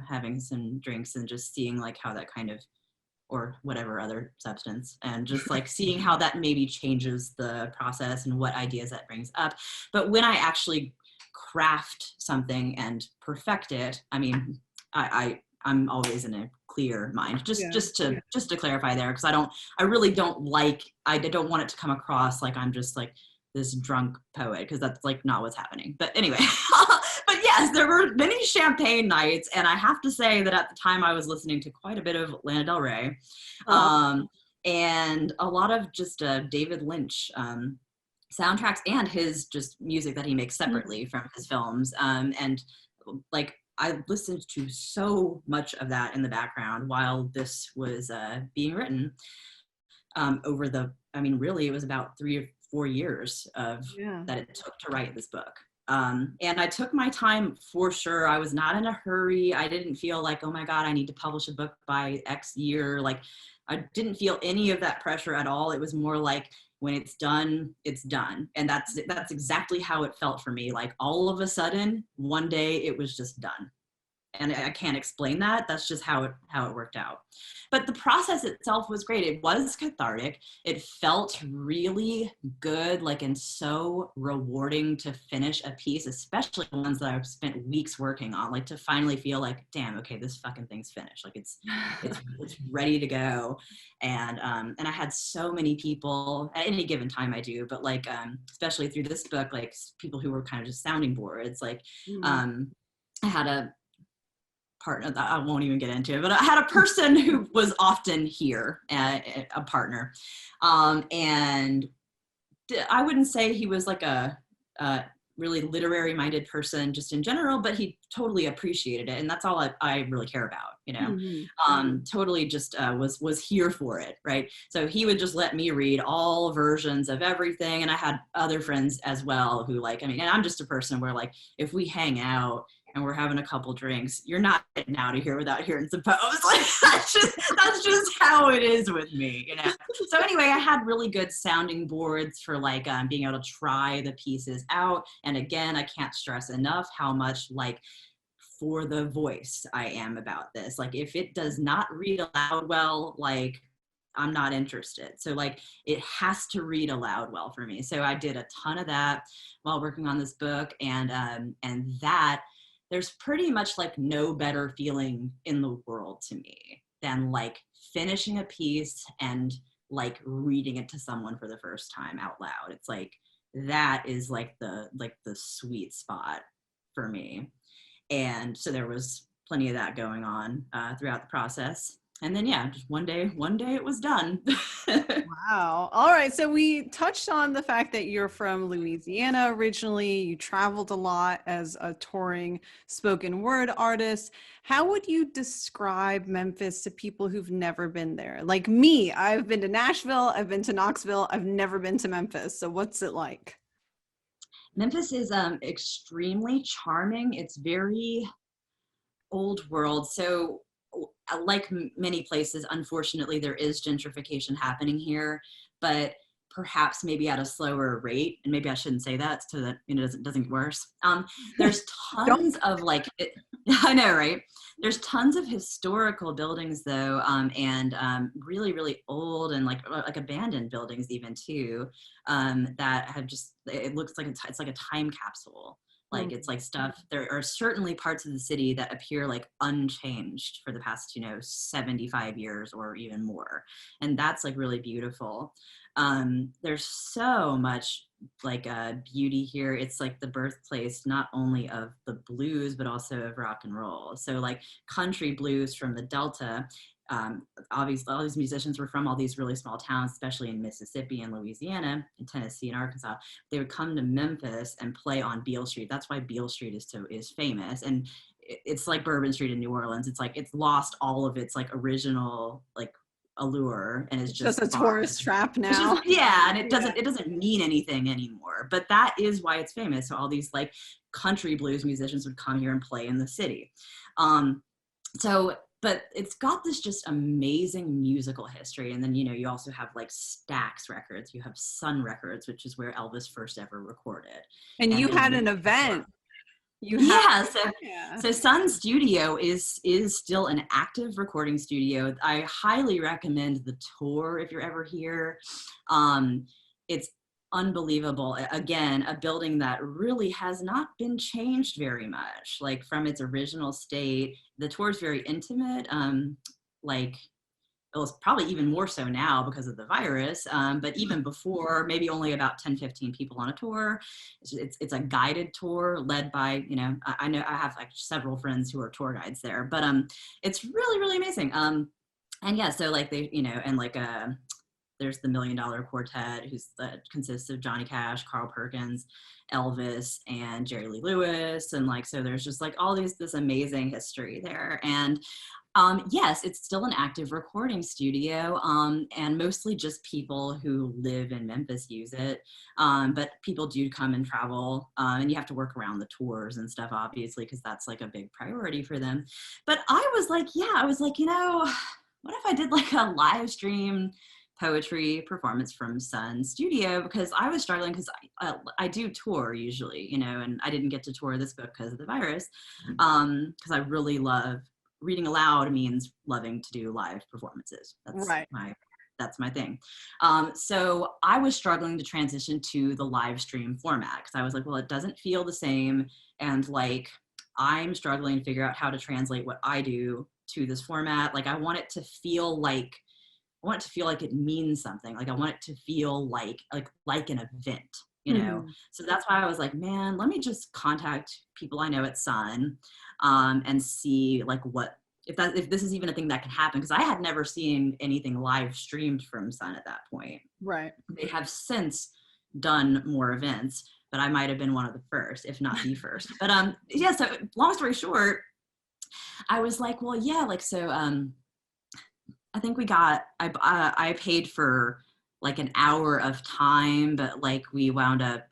having some drinks and just seeing like how that kind of, or whatever other substance, and just like seeing how that maybe changes the process and what ideas that brings up. But when I actually craft something and perfect it, I mean, I'm always in a clear mind, just to clarify there, because I really don't want it to come across like I'm just like this drunk poet, because that's like not what's happening. But anyway, but yes, there were many champagne nights, and I have to say that at the time I was listening to quite a bit of Lana Del Rey, and a lot of just David Lynch soundtracks, and his just music that he makes separately from his films, and like I listened to so much of that in the background while this was being written. Really it was about 3 or 4 years that it took to write this book. And I took my time for sure. I was not in a hurry. I didn't feel like, oh my God, I need to publish a book by X year. Like I didn't feel any of that pressure at all. It was more like, when it's done, it's done. And that's exactly how it felt for me. Like all of a sudden, one day it was just done. And I can't explain that. That's just how it worked out. But the process itself was great. It was cathartic. It felt really good, like, and so rewarding to finish a piece, especially ones that I've spent weeks working on, like to finally feel like, damn, okay, this fucking thing's finished. Like it's ready to go. And I had so many people at any given time I do, but like, especially through this book, like people who were kind of just sounding boards. Like, I had a partner that I won't even get into it, but I had a person who was often here, a partner. And I wouldn't say he was like a really literary minded person just in general, but he totally appreciated it. And that's all I really care about, totally just was here for it, right? So he would just let me read all versions of everything. And I had other friends as well who like, and I'm just a person where like, if we hang out and we're having a couple drinks, you're not getting out of here without hearing some poems. Like that's just how it is with me, you know. So anyway, I had really good sounding boards for like being able to try the pieces out. And again, I can't stress enough how much like for the voice I am about this. Like if it does not read aloud well, like I'm not interested. So like it has to read aloud well for me. So I did a ton of that while working on this book, and that there's pretty much like no better feeling in the world to me than like finishing a piece and like reading it to someone for the first time out loud. It's like that is like the sweet spot for me. And so there was plenty of that going on throughout the process. And then, yeah, just one day it was done. Wow. All right. So we touched on the fact that you're from Louisiana originally. You traveled a lot as a touring spoken word artist. How would you describe Memphis to people who've never been there? Like me, I've been to Nashville, I've been to Knoxville, I've never been to Memphis. So what's it like? Memphis is extremely charming. It's very old world. So like many places, unfortunately, there is gentrification happening here, but perhaps maybe at a slower rate. And maybe I shouldn't say that so that it doesn't get worse. There's tons of like, I know, right? There's tons of historical buildings though, and really, really old and like abandoned buildings even too, that have just, it looks like it's like a time capsule. Like it's like stuff, there are certainly parts of the city that appear like unchanged for the past, 75 years or even more. And that's like really beautiful. There's so much like beauty here. It's like the birthplace not only of the blues, but also of rock and roll. So like country blues from the Delta, obviously all these musicians were from all these really small towns, especially in Mississippi and Louisiana and Tennessee and Arkansas. They would come to Memphis and play on Beale Street. That's why Beale Street is famous. And it's like Bourbon Street in New Orleans. It's like it's lost all of its like original like allure and is just a tourist trap now. And it doesn't mean anything anymore. But that is why it's famous. So all these like country blues musicians would come here and play in the city. But it's got this just amazing musical history. And then, you also have like Stax Records. You have Sun Records, which is where Elvis first ever recorded. And you had an event. So Sun Studio is still an active recording studio. I highly recommend the tour if you're ever here. It's unbelievable. Again, a building that really has not been changed very much, like from its original state. The tour is very intimate. Like it was probably even more so now because of the virus, but even before, maybe only about 10-15 people on a tour. It's a guided tour led by, I know I have like several friends who are tour guides there, but it's really, really amazing. And yeah, so like they, and like there's the $1 Million Quartet, consists of Johnny Cash, Carl Perkins, Elvis, and Jerry Lee Lewis. And like, so there's just like all this amazing history there. And yes, it's still an active recording studio, and mostly just people who live in Memphis use it. But people do come and travel, and you have to work around the tours and stuff, obviously, because that's like a big priority for them. But I was like, what if I did like a live stream poetry performance from Sun Studio? Because I was struggling because I do tour usually, and I didn't get to tour this book because of the virus, because I really love reading aloud. Means loving to do live performances. That's my thing. So I was struggling to transition to the live stream format because I was like, well, it doesn't feel the same. And like, I'm struggling to figure out how to translate what I do to this format. Like I want it to feel like it means something. Like I want it to feel like an event, So that's why I was like, man, let me just contact people I know at Sun, and see like if this is even a thing that can happen. Cause I had never seen anything live streamed from Sun at that point. Right. They have since done more events, but I might've been one of the first, if not the first. But so long story short, I was like, well, yeah, like, so I think I paid for like an hour of time, but like we wound up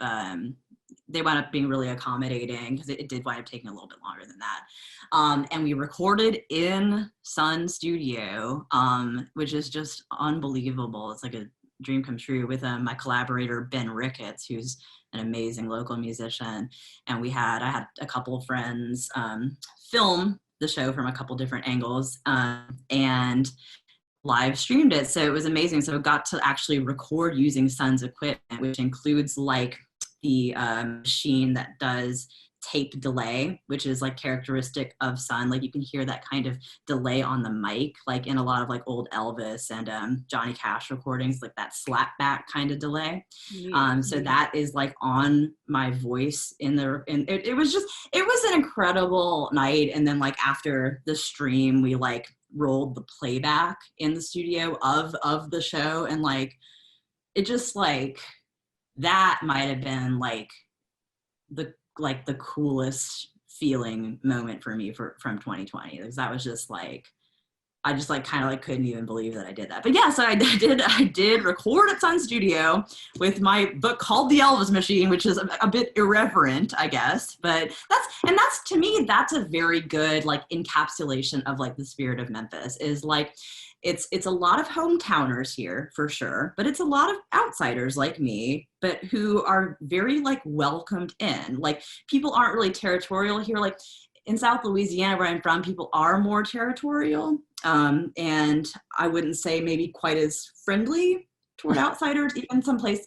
they wound up being really accommodating, because it did wind up taking a little bit longer than that. And we recorded in Sun Studio, which is just unbelievable. It's like a dream come true, with my collaborator, Ben Ricketts, who's an amazing local musician. And I had a couple of friends film the show from a couple different angles, and live streamed it. So it was amazing. So I got to actually record using Sun's equipment, which includes like the machine that does tape delay, which is like characteristic of Sun. Like you can hear that kind of delay on the mic, like in a lot of like old Elvis and Johnny Cash recordings, like that slap back kind of delay. So that is like on my voice it was an incredible night. And then like after the stream, we like rolled the playback in the studio of the show, and like it just like that might have been like the coolest feeling moment for me from 2020, because that was just like, I just like kind of like couldn't even believe that I did that. But yeah, so I did record at Sun Studio with my book called The Elvis Machine, which is a bit irreverent, I guess. But that's to me, that's a very good like encapsulation of like the spirit of Memphis. Is like it's a lot of hometowners here for sure, but it's a lot of outsiders like me, but who are very like welcomed in. Like people aren't really territorial here. Like in South Louisiana, where I'm from, people are more territorial. And I wouldn't say maybe quite as friendly toward outsiders.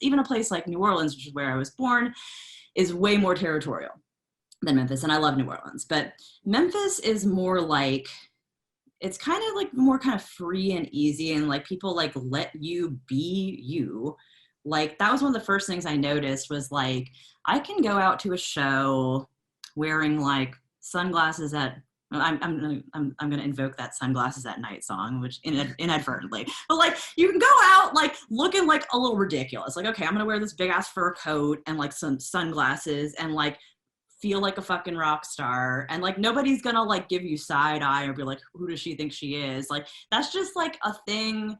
Even a place like New Orleans, which is where I was born, is way more territorial than Memphis. And I love New Orleans, but Memphis is more like, it's kind of like more kind of free and easy, and like people like let you be you. Like that was one of the first things I noticed, was like, I can go out to a show wearing like sunglasses I'm going to invoke that Sunglasses at Night song, which inadvertently, but like you can go out like looking like a little ridiculous. Like, okay, I'm going to wear this big ass fur coat and like some sunglasses and like feel like a fucking rock star, and like nobody's gonna like give you side eye or be like, who does she think she is? Like that's just like a thing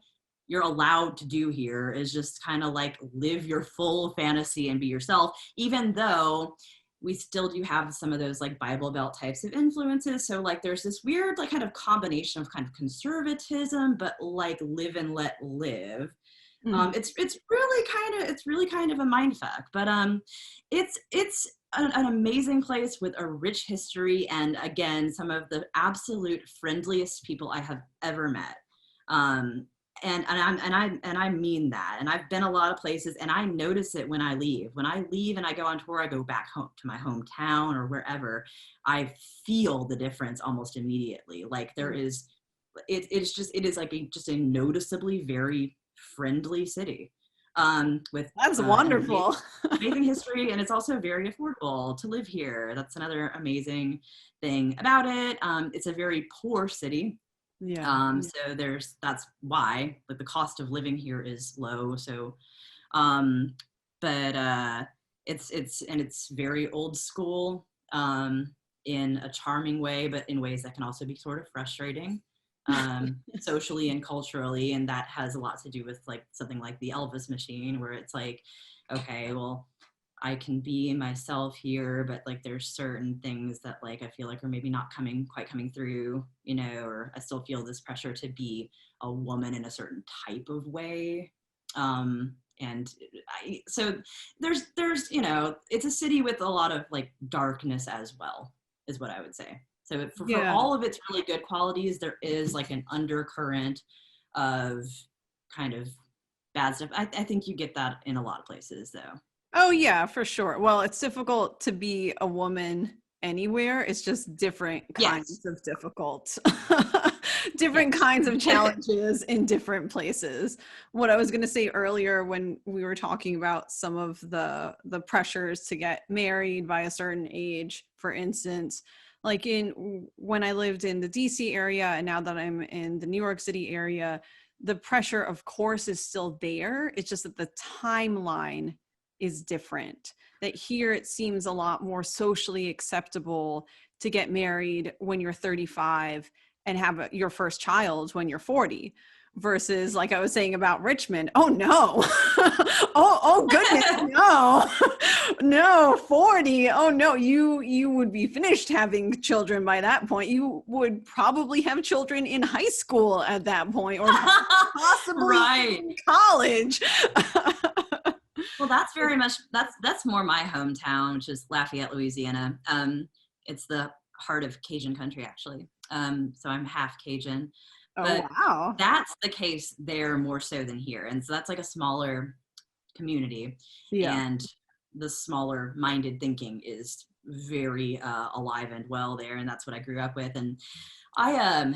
you're allowed to do here, is just kind of like live your full fantasy and be yourself, even though we still do have some of those like Bible Belt types of influences. So like there's this weird like kind of combination of kind of conservatism, but like live and let live. It's really kind of a mindfuck, but it's an amazing place with a rich history, and again, some of the absolute friendliest people I have ever met. And I mean that. And I've been a lot of places, and I notice it when I leave. When I leave and I go on tour, I go back home to my hometown or wherever, I feel the difference almost immediately. Like there is, it is like just a noticeably very friendly city. With that's wonderful. Amazing history, and it's also very affordable to live here. That's another amazing thing about it. It's a very poor city. So that's why like the cost of living here is low. So but it's very old school in a charming way, but in ways that can also be sort of frustrating socially and culturally. And that has a lot to do with like something like the Elvis Machine, where it's like, okay, well, I can be myself here, but like there's certain things that like I feel like are maybe not quite coming through, you know, or I still feel this pressure to be a woman in a certain type of way. So there's, you know, it's a city with a lot of like darkness as well, is what I would say. So for all of its really good qualities, there is like an undercurrent of kind of bad stuff. I think you get that in a lot of places though. Oh yeah, for sure. Well, it's difficult to be a woman anywhere. It's just different kinds of difficult, different kinds of challenges in different places. What I was going to say earlier when we were talking about some of the pressures to get married by a certain age, for instance, like when I lived in the DC area, and now that I'm in the New York City area, the pressure of course is still there. It's just that the timeline is different. That here it seems a lot more socially acceptable to get married when you're 35 and have your first child when you're 40. versus, like I was saying about Richmond, oh no. oh goodness, no. No, 40. Oh no, you would be finished having children by that point. You would probably have children in high school at that point, or possibly in college. Well, that's very much, that's more my hometown, which is Lafayette, Louisiana. It's the heart of Cajun country, actually. So I'm half Cajun. But wow. That's the case there more so than here. And so that's like a smaller community. Yeah. And the smaller minded thinking is very alive and well there. And that's what I grew up with. And I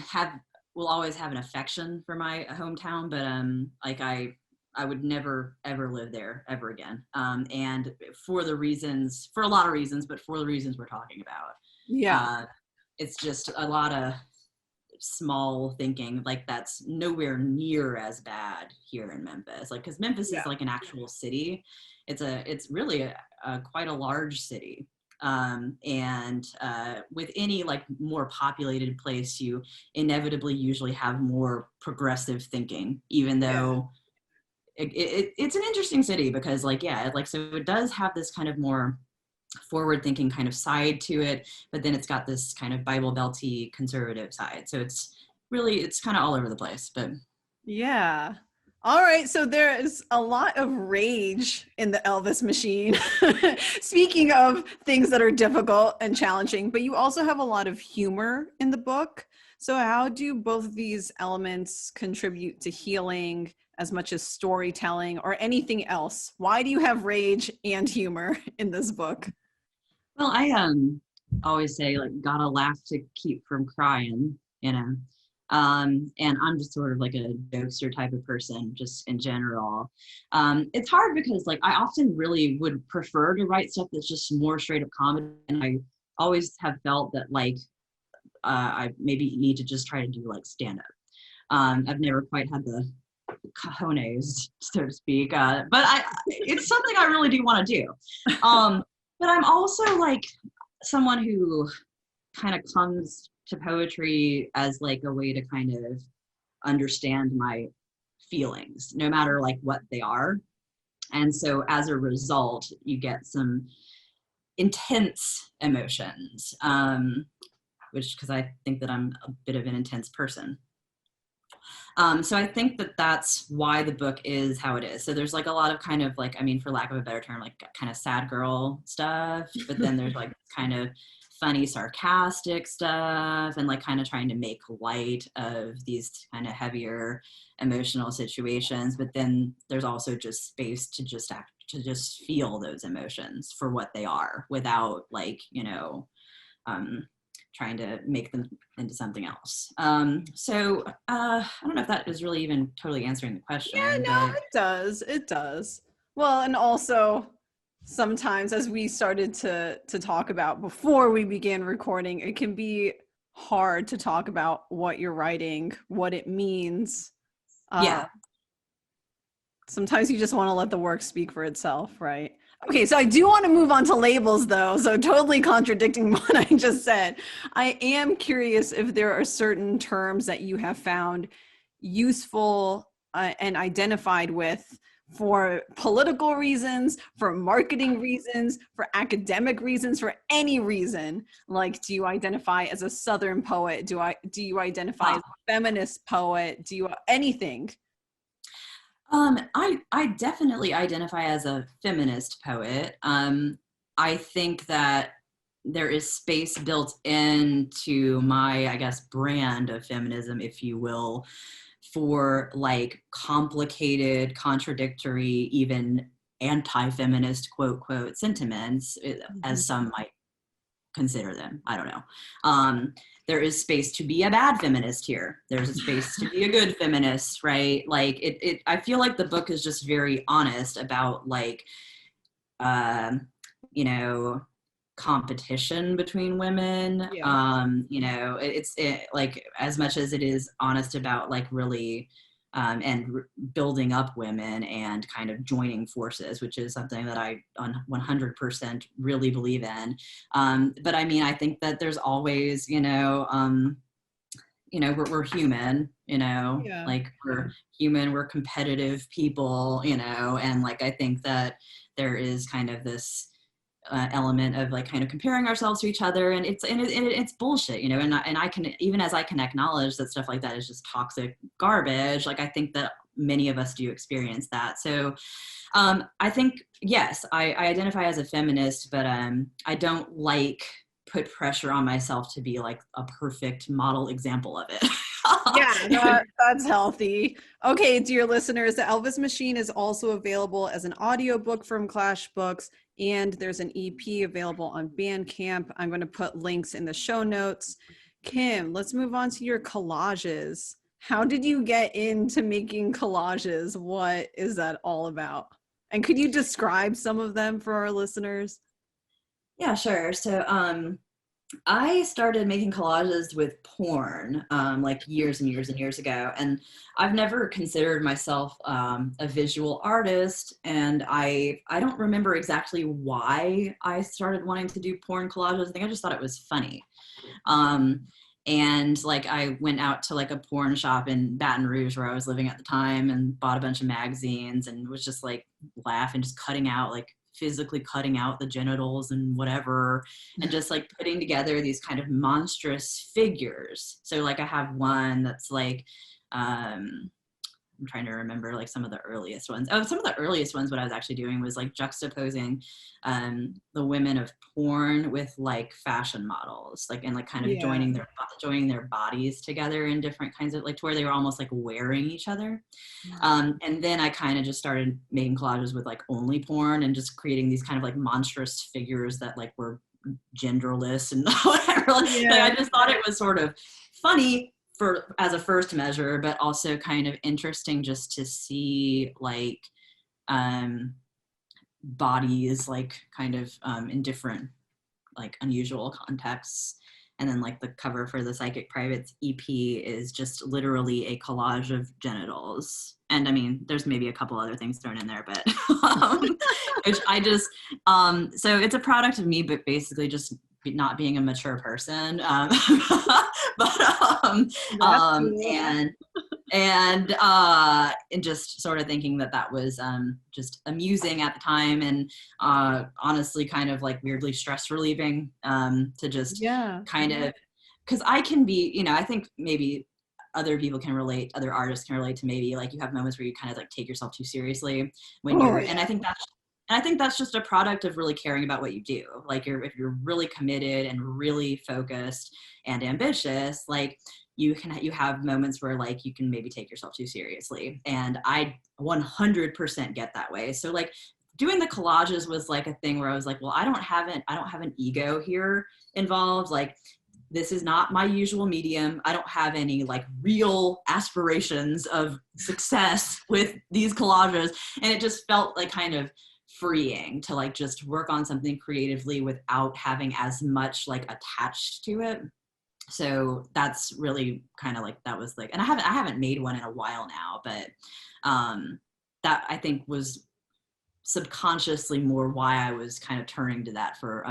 will always have an affection for my hometown, but like I would never ever live there ever again. And for a lot of reasons, but for the reasons we're talking about. Yeah. It's just a lot of small thinking, like that's nowhere near as bad here in Memphis. Like, because Memphis is like an actual city. It's really a quite a large city. And with any like more populated place, you inevitably usually have more progressive thinking, even though it's an interesting city because so it does have this kind of more forward thinking kind of side to it, but then it's got this kind of Bible Belty conservative side. So it's kind of all over the place, but yeah. All right, so there is a lot of rage in the Elvis Machine. Speaking of things that are difficult and challenging, but you also have a lot of humor in the book. So how do both of these elements contribute to healing as much as storytelling or anything else? Why do you have rage and humor in this book? Well, I always say, like, gotta laugh to keep from crying, you know. And I'm just sort of like a jokester type of person, just in general. It's hard because, like, I often really would prefer to write stuff that's just more straight up comedy, and I always have felt that, like, I maybe need to just try to do like stand up. I've never quite had the cojones, so to speak, but it's something I really do want to do. But I'm also like someone who kind of comes to poetry as like a way to kind of understand my feelings, no matter like what they are. And so as a result, you get some intense emotions, because I think that I'm a bit of an intense person. So I think that that's why the book is how it is. So there's like a lot of kind of like, I mean, for lack of a better term, like kind of sad girl stuff, but then there's like kind of funny, sarcastic stuff, and like kind of trying to make light of these kind of heavier emotional situations. But then there's also just space to just feel those emotions for what they are without like, trying to make them into something else. So I don't know if that is really even totally answering the question. Yeah, no, it does. It does. Well, and also sometimes, as we started to talk about before we began recording, it can be hard to talk about what you're writing, what it means. Yeah. Sometimes you just want to let the work speak for itself, right? Okay, so I do want to move on to labels, though, so totally contradicting what I just said. I am curious if there are certain terms that you have found useful and identified with for political reasons, for marketing reasons, for academic reasons, for any reason. Like, do you identify as a Southern poet? Do you identify as a feminist poet? Do you anything? I definitely identify as a feminist poet. I think that there is space built into my, I guess, brand of feminism, if you will, for like complicated, contradictory, even anti-feminist quote sentiments, as some might consider them. I don't know. There is space to be a bad feminist here. There's a space to be a good feminist, right? Like I feel like the book is just very honest about like, competition between women. Yeah. It's like as much as it is honest about like really building up women and kind of joining forces, which is something that I 100% really believe in. But I mean, I think that there's always, we're human, Yeah. like we're human, we're competitive people, and like I think that there is kind of this element of like kind of comparing ourselves to each other, and it's bullshit, and I can, even as I can acknowledge that stuff like that is just toxic garbage, like I think that many of us do experience that. So I think, yes, I identify as a feminist, but I don't put pressure on myself to be like a perfect model example of it. Yeah, that's healthy. Okay, dear listeners, the Elvis Machine is also available as an audiobook from Clash Books, and there's an EP available on Bandcamp. I'm going to put links in the show notes. Kim, let's move on to your collages. How did you get into making collages? What is that all about? And could you describe some of them for our listeners? Yeah, sure. So I started making collages with porn like years and years and years ago, and I've never considered myself a visual artist, and I don't remember exactly why I started wanting to do porn collages. I think I just thought it was funny. Um, and like I went out to like a porn shop in Baton Rouge where I was living at the time and bought a bunch of magazines and was just like laughing, just physically cutting out the genitals and whatever, and just like putting together these kind of monstrous figures. So like I have one that's like, I'm trying to remember like some of the earliest ones. Oh, some of the earliest ones, what I was actually doing was like juxtaposing the women of porn with like fashion models, like, and like kind of joining their bodies together in different kinds of like, to where they were almost like wearing each other. And then I kind of just started making collages with like only porn and just creating these kind of like monstrous figures that like were genderless and whatever. Like, I just thought it was sort of funny as a first measure, but also kind of interesting just to see like bodies like kind of in different like unusual contexts. And then like the cover for the Psychic Privates EP is just literally a collage of genitals. And I mean, there's maybe a couple other things thrown in there, but which I just, so it's a product of me, but basically just not being a mature person. And just sort of thinking that was just amusing at the time, and honestly kind of like weirdly stress relieving, to just kind of, because I can be, I think maybe other people can relate, other artists can relate to, maybe like you have moments where you kind of like take yourself too seriously when and I think that's just a product of really caring about what you do. Like if you're really committed and really focused and ambitious, like you have moments where like you can maybe take yourself too seriously. And I 100% get that way. So like doing the collages was like a thing where I was like, well, I don't have an ego here involved. Like, this is not my usual medium. I don't have any like real aspirations of success with these collages. And it just felt like kind of freeing to like just work on something creatively without having as much like attached to it. So that's really kind of like, that was like, and I haven't made one in a while now, but that I think was subconsciously more why I was kind of turning to that for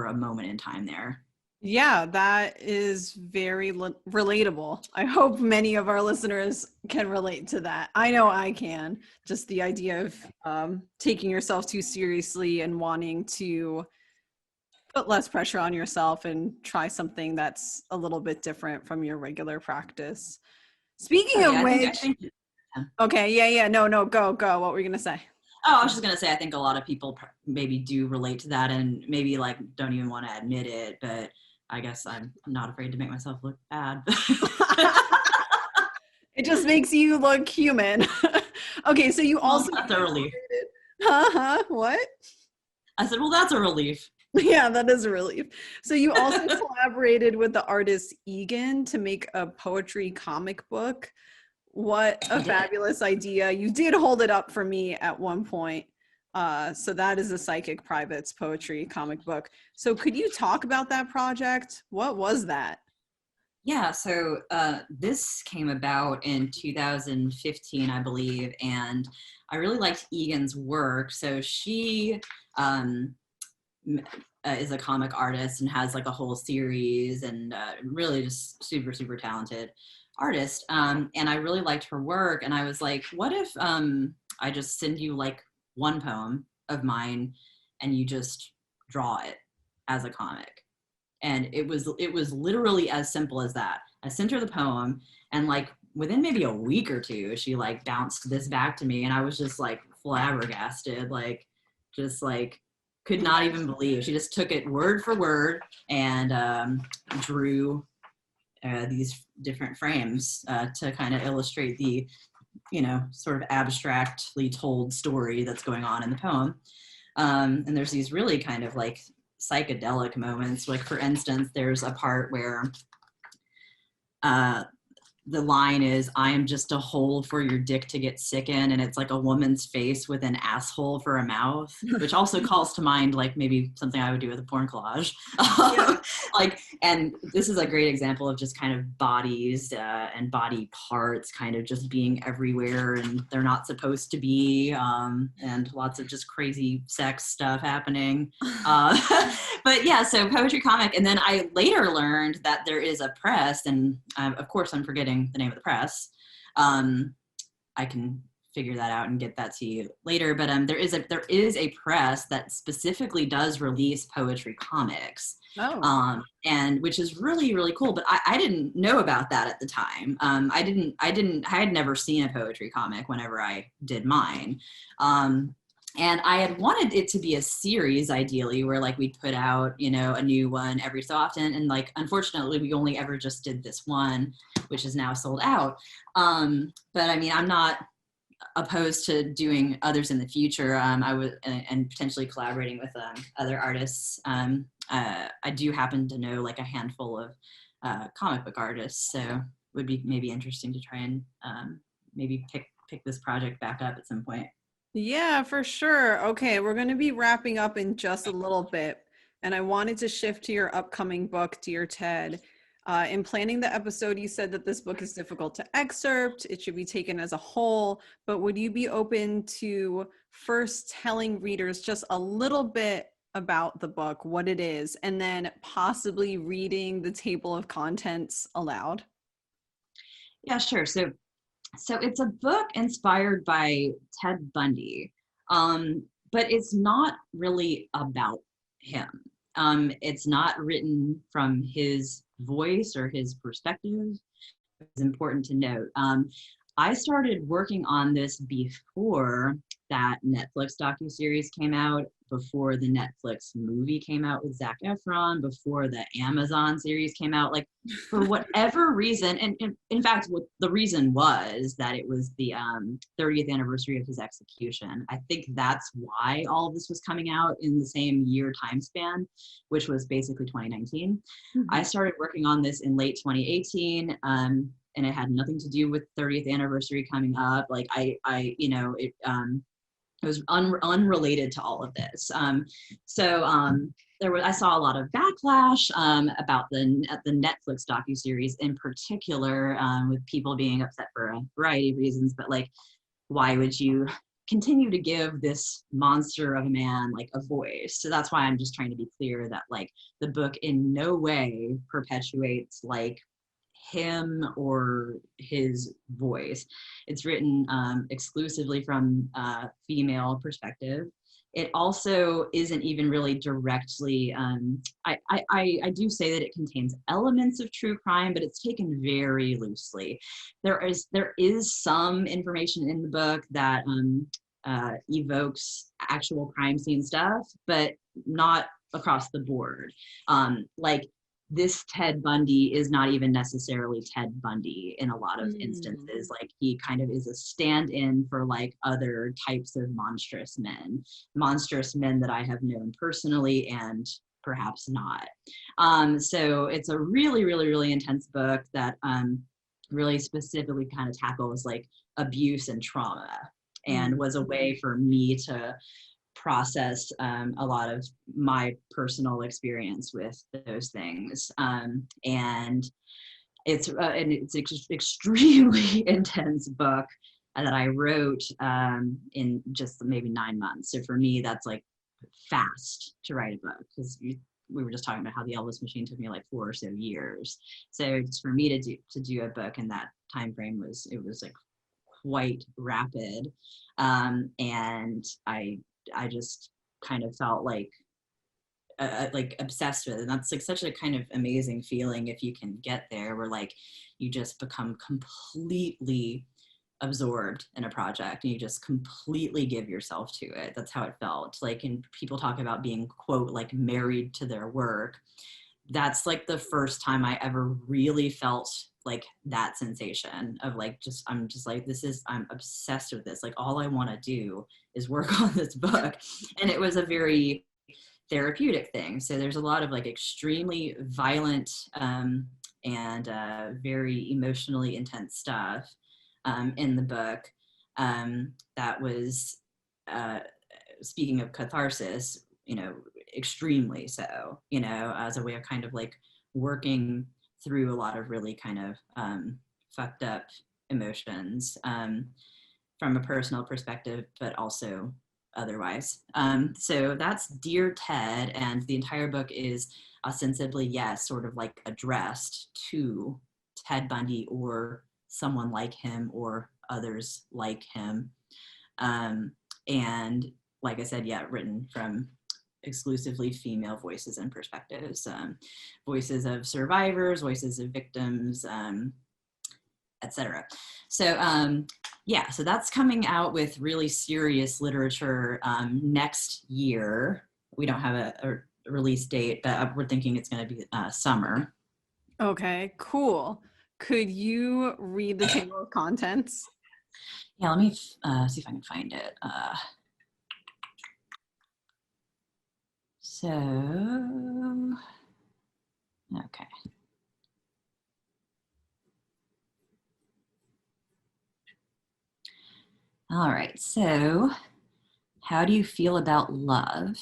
a moment in time there. Yeah, that is very relatable. I hope many of our listeners can relate to that. I know I can. Just the idea of taking yourself too seriously and wanting to put less pressure on yourself and try something that's a little bit different from your regular practice. Speaking of which, okay, yeah, no, go. What were you gonna say? Oh, I was just gonna say, I think a lot of people maybe do relate to that, and maybe like don't even want to admit it, but I guess I'm not afraid to make myself look bad. It just makes you look human. Okay, so you also— that's a relief. What? I said, well, that's a relief. Yeah, that is a relief. So you also collaborated with the artist Egan to make a poetry comic book. What a fabulous idea. You did hold it up for me at one point. So that is the Psychic Privates poetry comic book. So could you talk about that project? What was that? Yeah, so this came about in 2015, I believe, and I really liked Egan's work. So she is a comic artist and has like a whole series, and really just super, super talented. artist, and I really liked her work. And I was like, what if I just send you like one poem of mine, and you just draw it as a comic? And it was literally as simple as that. I sent her the poem, and like within maybe a week or two, she like bounced this back to me, and I was just like flabbergasted, like just like could not even believe. She just took it word for word and drew these different frames to kind of illustrate the, sort of abstractly told story that's going on in the poem. And there's these really kind of like psychedelic moments. Like, for instance, there's a part where the line is, "I am just a hole for your dick to get sick in," and it's like a woman's face with an asshole for a mouth, which also calls to mind like maybe something I would do with a porn collage. Yeah. And this is a great example of just kind of bodies and body parts kind of just being everywhere, and they're not supposed to be, and lots of just crazy sex stuff happening. But yeah, so poetry comic. And then I later learned that there is a press, and of course I'm forgetting the name of the press. I can figure that out and get that to you later. But there is a press that specifically does release poetry comics. Oh. And which is really, really cool. But I didn't know about that at the time. I had never seen a poetry comic whenever I did mine. And I had wanted it to be a series, ideally, where like we'd put out, a new one every so often. And like, unfortunately, we only ever just did this one, which is now sold out. But I mean, I'm not opposed to doing others in the future. I would, and potentially collaborating with other artists. I do happen to know like a handful of comic book artists, so it would be maybe interesting to try and maybe pick this project back up at some point. Yeah, for sure. Okay, we're going to be wrapping up in just a little bit, and I wanted to shift to your upcoming book, Dear Ted. In planning the episode, you said that this book is difficult to excerpt. It should be taken as a whole, but would you be open to first telling readers just a little bit about the book, what it is, and then possibly reading the table of contents aloud? Yeah, sure. So it's a book inspired by Ted Bundy, but it's not really about him. It's not written from his voice or his perspective. It's important to note. I started working on this before that Netflix docuseries came out, before the Netflix movie came out with Zac Efron, before the Amazon series came out. Like, for whatever reason, and in fact, what the reason was that it was the 30th anniversary of his execution. I think that's why all of this was coming out in the same year time span, which was basically 2019. Mm-hmm. I started working on this in late 2018. And it had nothing to do with 30th anniversary coming up. Like it was unrelated to all of this. I saw a lot of backlash about the Netflix docuseries in particular, with people being upset for a variety of reasons. But like, why would you continue to give this monster of a man like a voice? So that's why I'm just trying to be clear that like the book in no way perpetuates like him or his voice. It's written exclusively from a female perspective. It also isn't even really directly, I do say that it contains elements of true crime, but it's taken very loosely. There is some information in the book that evokes actual crime scene stuff, but not across the board. Like, this Ted Bundy is not even necessarily Ted Bundy in a lot of instances. Like, he kind of is a stand-in for like other types of monstrous men that I have known personally and perhaps not. So it's a really, really, really intense book that really specifically kind of tackles like abuse and trauma, and was a way for me to process a lot of my personal experience with those things. And it's extremely intense book that I wrote in just maybe 9 months. So for me, that's like fast to write a book, because we were just talking about how the Elvis Machine took me like 4 or so years. So just for me to do a book in that time frame was like quite rapid, and I just kind of felt like obsessed with it. And that's like such a kind of amazing feeling if you can get there, where like you just become completely absorbed in a project and you just completely give yourself to it. That's how it felt. Like, and people talk about being, quote, like married to their work. That's like the first time I ever really felt like that sensation of like, I'm just like, I'm obsessed with this. Like, all I want to do is work on this book. And it was a very therapeutic thing. So there's a lot of like extremely violent and very emotionally intense stuff in the book that was, speaking of catharsis, extremely so, as a way of kind of like working through a lot of really kind of fucked up emotions from a personal perspective, but also otherwise. So that's Dear Ted, and the entire book is ostensibly, yes, sort of like addressed to Ted Bundy or someone like him or others like him. And like I said, yeah, written from exclusively female voices and perspectives, voices of survivors, voices of victims, etc. So yeah, so that's coming out with really serious literature next year. We don't have a release date, but we're thinking it's going to be summer. Okay, cool. Could you read the table of contents? Yeah, let me see if I can find it. So, okay. All right, so how do you feel about love?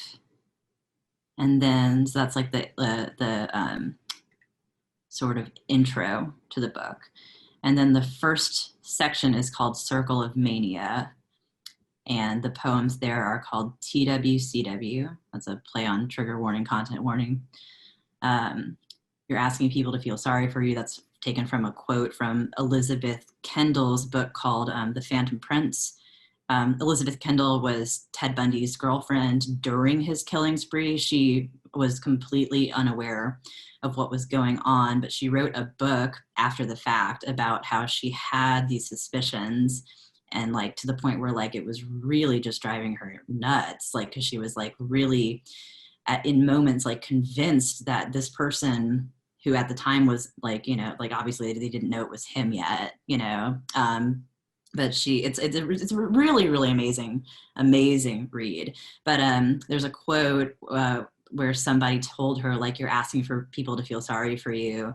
And then, so that's like the sort of intro to the book. And then the first section is called Circle of Mania. And the poems there are called TWCW. That's a play on trigger warning, content warning. You're asking people to feel sorry for you. That's taken from a quote from Elizabeth Kendall's book called The Phantom Prince. Elizabeth Kendall was Ted Bundy's girlfriend during his killing spree. She was completely unaware of what was going on, but she wrote a book after the fact about how she had these suspicions, and like to the point where like it was really just driving her nuts, like because she was like really in moments like convinced that this person, who at the time was like, like obviously they didn't know it was him yet, but it's a really, really amazing read. But there's a quote where somebody told her, like, you're asking for people to feel sorry for you.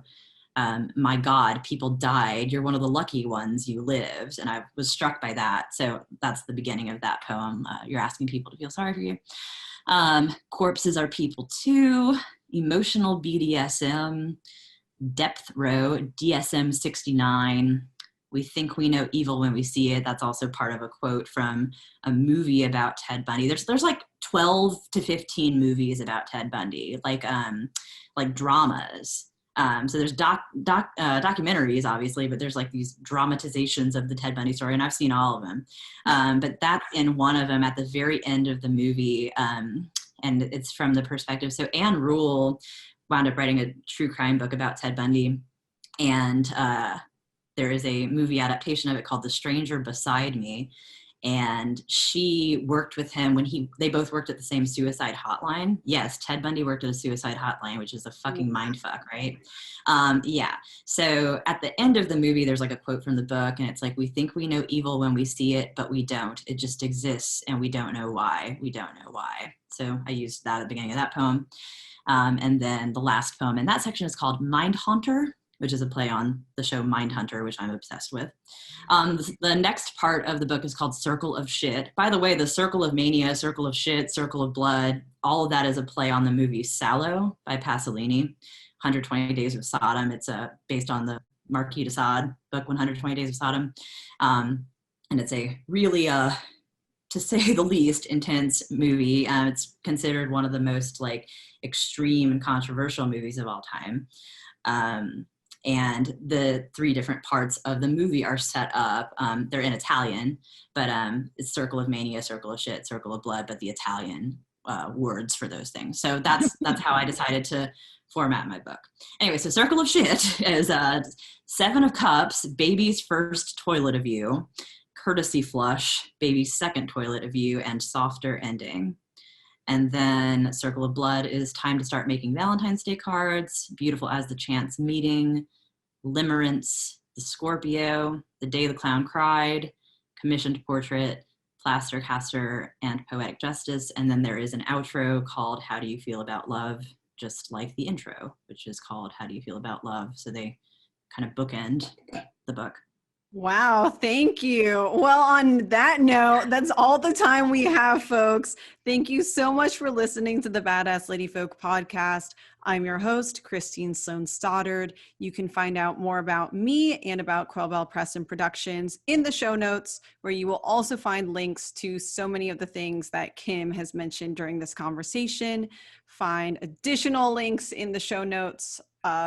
My God, people died. You're one of the lucky ones, you lived. And I was struck by that. So that's the beginning of that poem. You're asking people to feel sorry for you. Corpses are people too. Emotional BDSM. Depth row, DSM 69. We think we know evil when we see it. That's also part of a quote from a movie about Ted Bundy. There's like 12 to 15 movies about Ted Bundy, like dramas. So there's documentaries, obviously, but there's like these dramatizations of the Ted Bundy story, and I've seen all of them. But that's in one of them at the very end of the movie, and it's from the perspective. So Anne Rule wound up writing a true crime book about Ted Bundy, and there is a movie adaptation of it called The Stranger Beside Me, and she worked with him when they both worked at the same suicide hotline. Yes, Ted Bundy worked at a suicide hotline, which is a fucking mindfuck, right? Yeah. So at the end of the movie, there's like a quote from the book, and it's like, we think we know evil when we see it, but we don't. It just exists, and we don't know why. We don't know why. So I used that at the beginning of that poem. And then the last poem in that section is called Mind Haunter, which is a play on the show Mindhunter, which I'm obsessed with. The next part of the book is called Circle of Shit. By the way, the Circle of Mania, Circle of Shit, Circle of Blood, all of that is a play on the movie Salò by Pasolini, 120 Days of Sodom. It's based on the Marquis de Sade book, 120 Days of Sodom. And it's a really to say the least, intense movie. It's considered one of the most like extreme and controversial movies of all time. And the three different parts of the movie are set up. They're in Italian, but it's Circle of Mania, Circle of Shit, Circle of Blood, but the Italian words for those things. So that's how I decided to format my book. Anyway, so Circle of Shit is 7 of Cups, baby's first toilet of you, courtesy flush, baby's second toilet of you, and softer ending. And then Circle of Blood is time to start making Valentine's Day cards, beautiful as the chance meeting, limerence, the Scorpio, the day the clown cried, commissioned portrait, plaster caster, and poetic justice. And then there is an outro called How Do You Feel About Love? Just like the intro, which is called How Do You Feel About Love? So they kind of bookend the book. Wow, thank you. Well, on that note, that's all the time we have, folks. Thank you so much for listening to the Badass Lady Folk podcast. I'm your host, Christine Sloan Stoddard. You can find out more about me and about Quail Bell Press and Productions in the show notes, where you will also find links to so many of the things that Kim has mentioned during this conversation. Find additional links in the show notes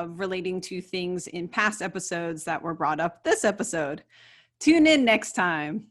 relating to things in past episodes that were brought up this episode. Tune in next time.